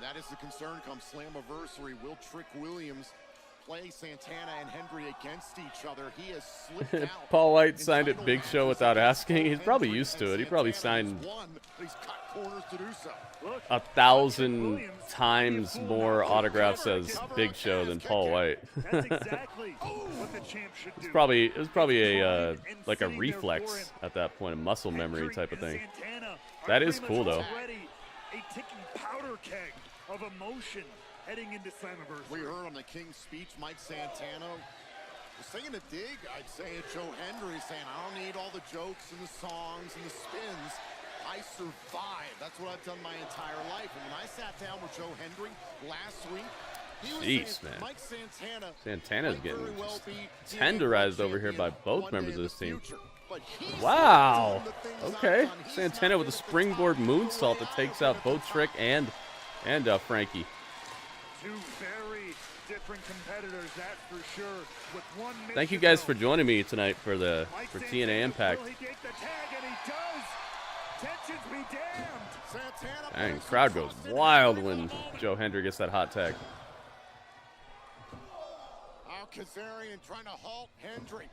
That is the concern come Slammiversary. Will Trick Williams play Santana and Hendry against each other? He has slipped out. Paul White signed at Big Show without asking. He's probably used to it. He probably signed He's cut corners to do so. 1,000 times more autographs as Big Show than Paul White. That's exactly what the champ should do. It was probably a like a reflex at that point, a muscle memory type of thing. That is cool though. A ticking powder keg of emotion heading into Slammiversary. We heard on the King's speech, Mike Santana was saying a dig, I'd say, at Joe Hendry, saying, I don't need all the jokes and the songs and the spins. I survived. That's what I've done my entire life. And when I sat down with Joe Hendry last week, he was saying, man. Mike Santana Santana's getting well just tenderized over here by both members of this team. Wow. Okay. Santana with a springboard moonsault that takes out both Trick and Frankie. Two very different competitors, that's for sure. With one Thank you guys for joining me tonight for TNA Impact. Will he take the tag? And he does. Tensions be damned. Dang, crowd goes wild when Joe Hendry gets that hot tag. Now Kazarian trying to halt Hendry.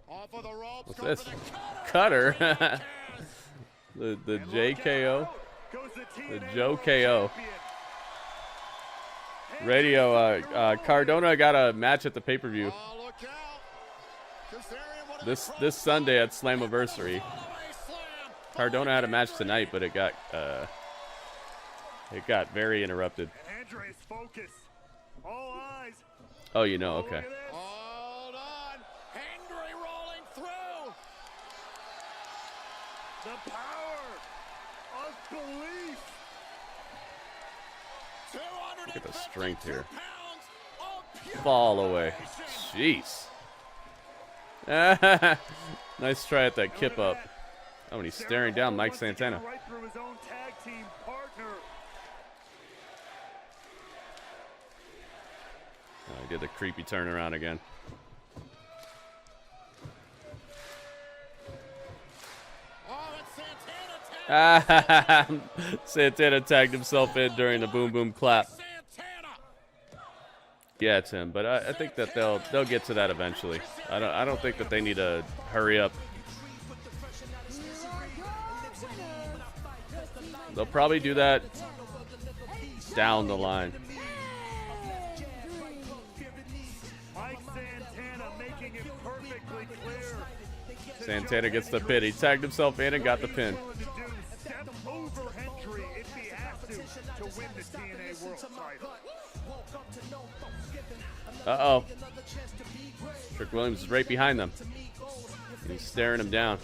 Off of the ropes. What's this? Cutter. the JKO. The Joe KO. Radio, Cardona got a match at the pay-per-view. This Sunday at Slammiversary. Cardona had a match tonight, but it got very interrupted. Andre's focus. All eyes. Oh, you know, okay. Hold on. Hendry rolling through. The power of belief. Look at the strength here. Fall away. Jeez. Nice try at that kip up. Oh, and he's staring down Mike Santana. Right through his own tag team partner. Oh, he did the creepy turnaround again. Santana tagged himself in during the boom boom clap. Yeah, it's him, but I think that they'll get to that eventually. I don't think that they need to hurry up. They'll probably do that down the line. Santana gets the pin. He tagged himself in and got the pin. Step over Hendry if he has to win the TNA World title. Uh-oh. Trick Williams is right behind them. He's staring him down.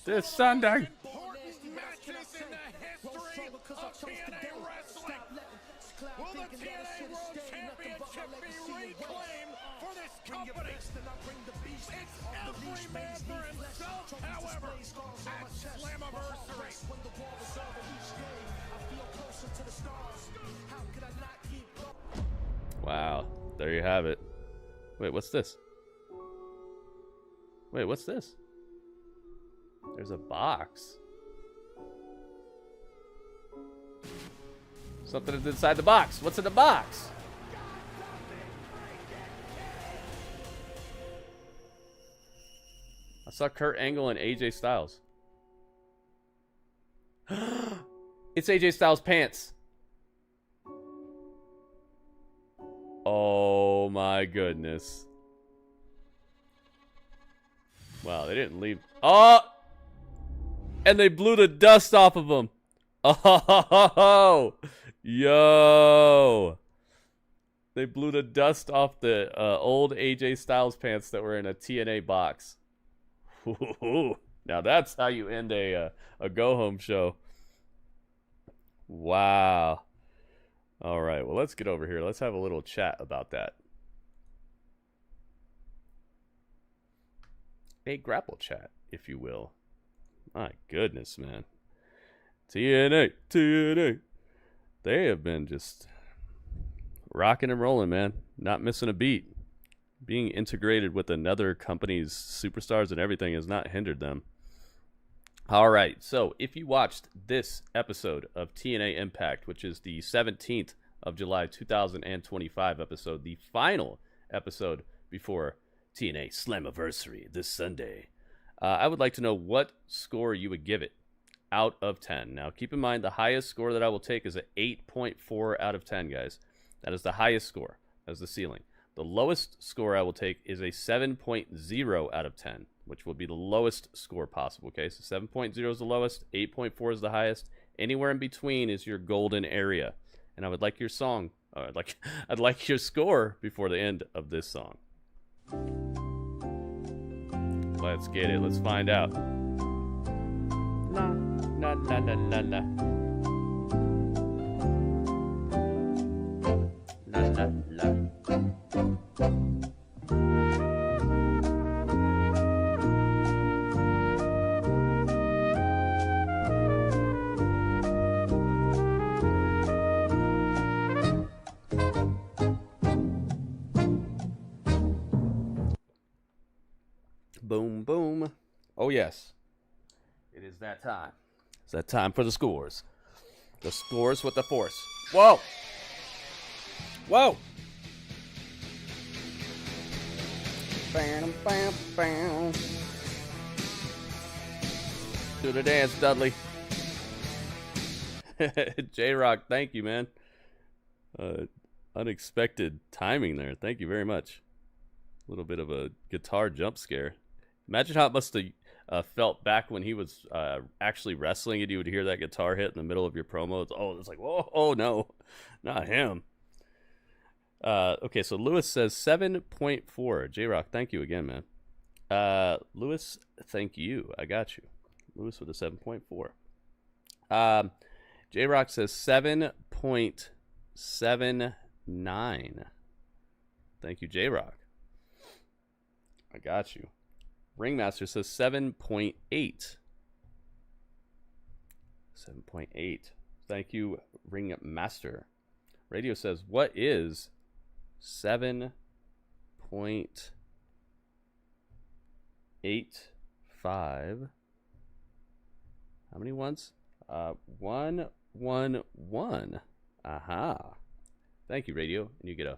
This Sunday. Will the TNA World Championship be reclaimed for this company? It's every man for himself, however, at Slammiversary. Wow, there you have it. Wait, what's this? Wait, what's this? There's a box. Something is inside the box. What's in the box? I saw Kurt Angle and AJ Styles. It's AJ Styles' pants. Oh my goodness. Wow, they didn't leave. Oh! And they blew the dust off of them. Oh! Yo! They blew the dust off the old AJ Styles pants that were in a TNA box. Now that's how you end a go-home show. Wow. All right, well, let's get over here. Let's have a little chat about that. A grapple chat, if you will. My goodness, man. TNA. They have been just rocking and rolling, man. Not missing a beat. Being integrated with another company's superstars and everything has not hindered them. All right, so if you watched this episode of TNA Impact, which is the 17th of July 2025 episode, the final episode before TNA Slammiversary this Sunday, I would like to know what score you would give it out of 10. Now, keep in mind, the highest score that I will take is an 8.4 out of 10, guys. That is the highest score. That's the ceiling. The lowest score I will take is a 7.0 out of 10, which will be the lowest score possible, okay? So 7.0 is the lowest, 8.4 is the highest. Anywhere in between is your golden area. And I would like your song, I'd like your score before the end of this song. Let's get it. Let's find out. La, la, la, la, la, la. La, la, la. Boom, boom. Oh, yes. It is that time. It's that time for the scores. The scores with the force. Whoa! Whoa! Bam, bam, bam. Do the dance, Dudley. J-Rock, thank you, man. Unexpected timing there. Thank you very much. A little bit of a guitar jump scare. Imagine how it must have felt back when he was actually wrestling and you would hear that guitar hit in the middle of your promo. It's like, whoa, oh no, not him. Okay, so Lewis says 7.4. J-Rock, thank you again, man. Lewis, thank you. I got you. Lewis with a 7.4. J-Rock says 7.79. Thank you, J-Rock. I got you. Ringmaster says 7.8. 7.8. Thank you, Ringmaster. Radio says, what is 7.85? How many ones? 111. Aha. Thank you, Radio. And you get a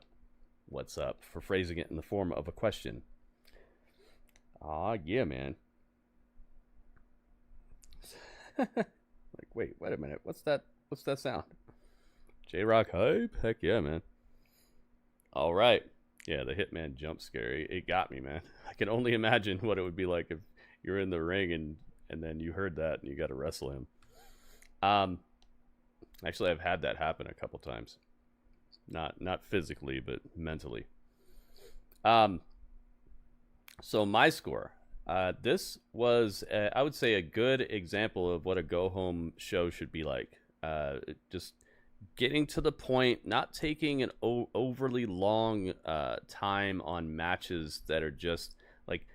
what's up for phrasing it in the form of a question. Aw, yeah, man. Like, wait a minute. What's that sound? J-Rock hype? Heck yeah, man. All right. Yeah, the Hitman jump scare, it got me, man. I can only imagine what it would be like if you're in the ring and then you heard that and you got to wrestle him. Actually, I've had that happen a couple times. Not physically, but mentally. So my score. This was, I would say, a good example of what a go-home show should be like. Just getting to the point, not taking an overly long time on matches that are just like,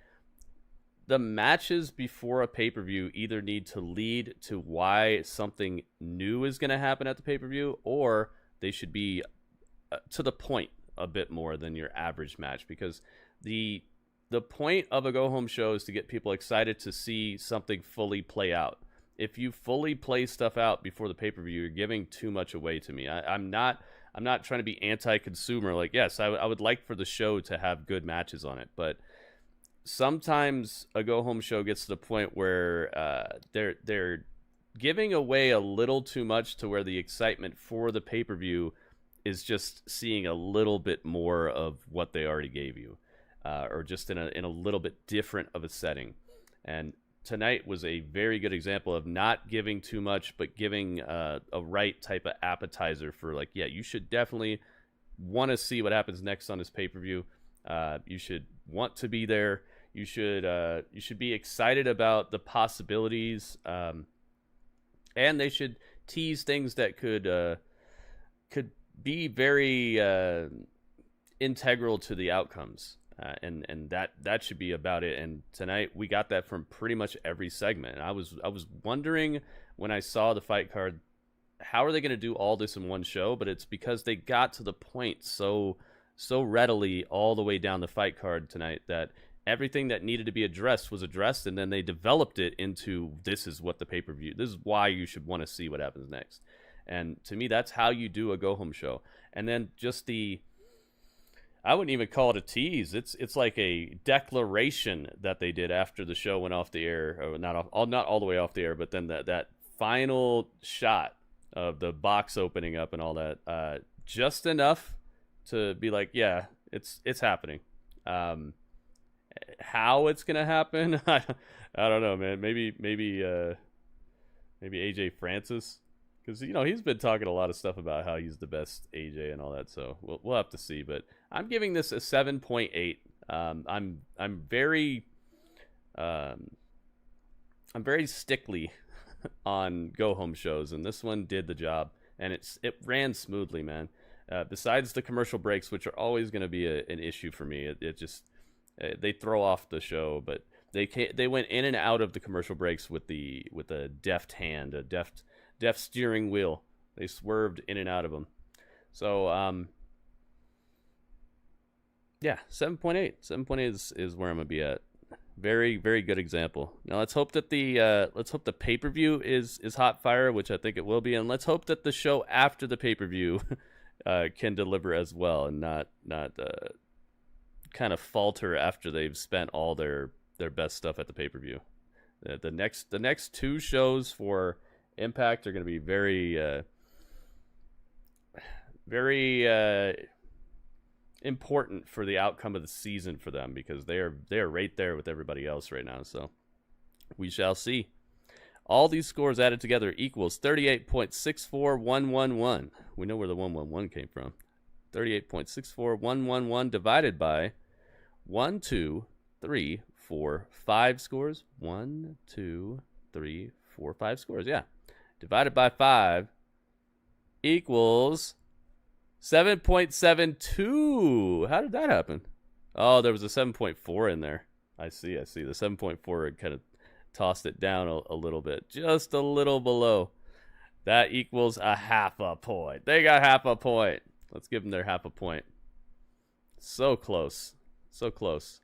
the matches before a pay-per-view either need to lead to why something new is going to happen at the pay-per-view, or they should be to the point a bit more than your average match, because the point of a go-home show is to get people excited to see something fully play out. If you fully play stuff out before the pay-per-view, you're giving too much away to me. I'm not trying to be anti-consumer. Like, yes, I would like for the show to have good matches on it, but sometimes a go-home show gets to the point where they're giving away a little too much to where the excitement for the pay-per-view is just seeing a little bit more of what they already gave you, or just in a little bit different of a setting. And tonight was a very good example of not giving too much, but giving a right type of appetizer for, like, yeah, you should definitely want to see what happens next on this pay-per-view. You should want to be there. You should be excited about the possibilities, and they should tease things that could be very integral to the outcomes, and that should be about it. And tonight we got that from pretty much every segment. And I was wondering when I saw the fight card, how are they going to do all this in one show? But it's because they got to the point so readily all the way down the fight card tonight that everything that needed to be addressed was addressed, and then they developed it into, this is what the pay-per-view, this is why you should want to see what happens next. And to me, that's how you do a go-home show. And then just I wouldn't even call it a tease. It's like a declaration that they did after the show went off the air, or not all the way off the air, but then that final shot of the box opening up and all that, just enough to be like, yeah, it's happening. How it's gonna happen, I don't know, man. Maybe AJ Francis, because he's been talking a lot of stuff about how he's the best AJ and all that. So we'll have to see. But I'm giving this a 7.8. I'm very stickly on go home shows, and this one did the job, and it ran smoothly, man. Besides the commercial breaks, which are always going to be an issue for me, it just they throw off the show, but they went in and out of the commercial breaks with a deft hand, a deft steering wheel. They swerved in and out of them. So yeah, 7.8. 7.8 is where I'm gonna be at. Very, very good example. Now let's hope that the pay-per-view is hot fire, which I think it will be, and let's hope that the show after the pay-per-view can deliver as well, and not kind of falter after they've spent all their best stuff at the pay-per-view. The next two shows for Impact are going to be very important for the outcome of the season for them, because they are right there with everybody else right now. So we shall see. All these scores added together equals 38.64111. We know where the 111 came from. 38.64111 divided by 1, 2, 3, 4, 5 scores. 1, 2, 3, 4, 5 scores. Yeah. Divided by 5 equals 7.72. How did that happen? Oh, there was a 7.4 in there. I see. The 7.4 kind of tossed it down a little bit. Just a little below. That equals a half a point. They got half a point. Let's give them their half a point. So close. So close.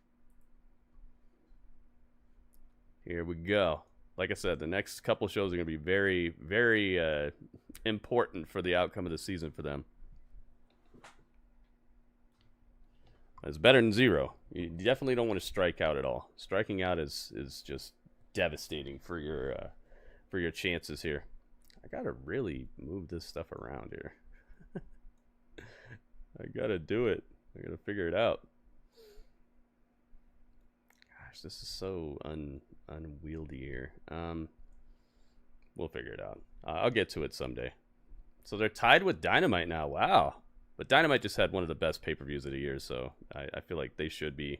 Here we go. Like I said, the next couple shows are going to be very, very important for the outcome of the season for them. It's better than 0. You definitely don't want to strike out at all. Striking out is just devastating for your chances here. I gotta really move this stuff around here. I gotta do it. We're gonna figure it out. Gosh, this is so unwieldy here. We'll figure it out. I'll get to it someday. So they're tied with Dynamite now. Wow. But Dynamite just had one of the best pay-per-views of the year, so I feel like they should be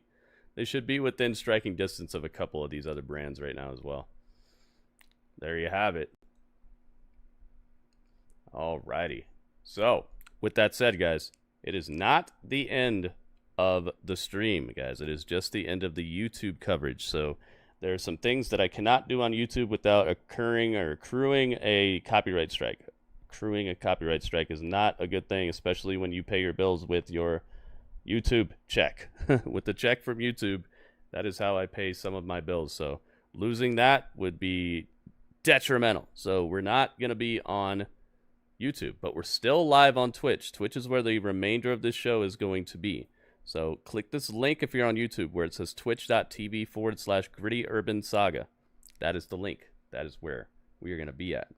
within striking distance of a couple of these other brands right now as well. There you have it. Alrighty. So, with that said, guys, it is not the end of the stream, guys. It is just the end of the YouTube coverage. So, there are some things that I cannot do on YouTube without accruing a copyright strike. Accruing a copyright strike is not a good thing, especially when you pay your bills with your YouTube check. With the check from YouTube, that is how I pay some of my bills. So, losing that would be detrimental. So, we're not going to be on YouTube, but we're still live on Twitch. Twitch is where the remainder of this show is going to be. So click this link if you're on YouTube where it says twitch.tv/Gritty Urban Saga. That is the link. That is where we are going to be at.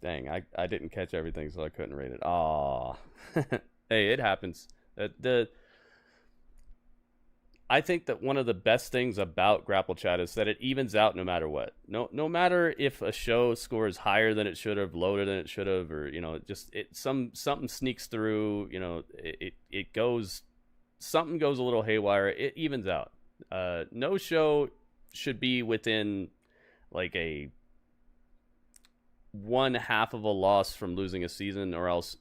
Dang, I didn't catch everything, so I couldn't rate it. Aw. Hey, it happens. I think that one of the best things about Grapple Chat is that it evens out no matter what. No matter if a show scores higher than it should have, lower than it should have, or something sneaks through. It goes, something goes a little haywire. It evens out. No show should be within like a 1/2 of a loss from losing a season, or else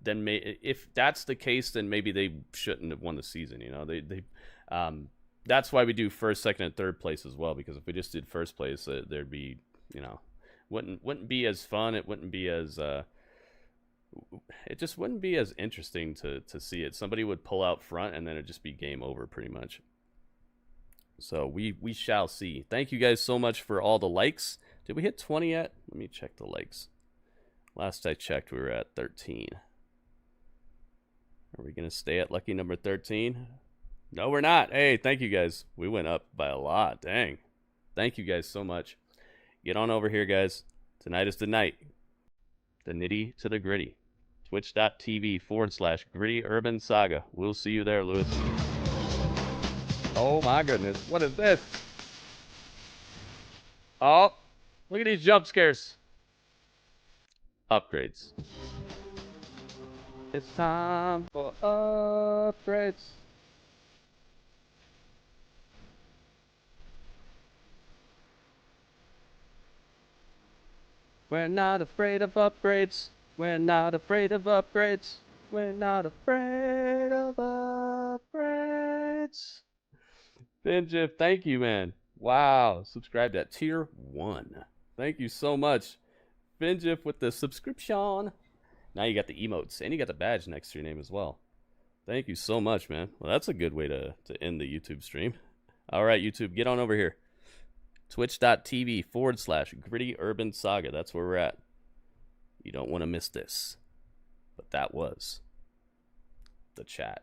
then if that's the case, then maybe they shouldn't have won the season. That's why we do first, second, and third place as well, because if we just did first place, there'd be, wouldn't be as fun. It wouldn't be as it just wouldn't be as interesting to see it. Somebody would pull out front, and then it'd just be game over pretty much. So we shall see. Thank you guys so much for all the likes. Did we hit 20 yet? Let me check the likes. Last I checked, we were at 13. Are we gonna stay at lucky number 13? No, we're not. Hey, thank you guys. We went up by a lot. Dang. Thank you guys so much. Get on over here, guys. Tonight is the night. The nitty to the gritty. Twitch.tv/Gritty Urban Saga. We'll see you there, Lewis. Oh my goodness. What is this? Oh, look at these jump scares. Upgrades. It's time for upgrades. We're not afraid of upgrades. We're not afraid of upgrades. We're not afraid of upgrades. Benjif, thank you, man. Wow. Subscribed at tier 1. Thank you so much. Benjif with the subscription. Now you got the emotes, and you got the badge next to your name as well. Thank you so much, man. Well, that's a good way to end the YouTube stream. All right, YouTube, get on over here. Twitch.tv/Gritty Urban Saga. That's where we're at. You don't want to miss this. But that was the chat.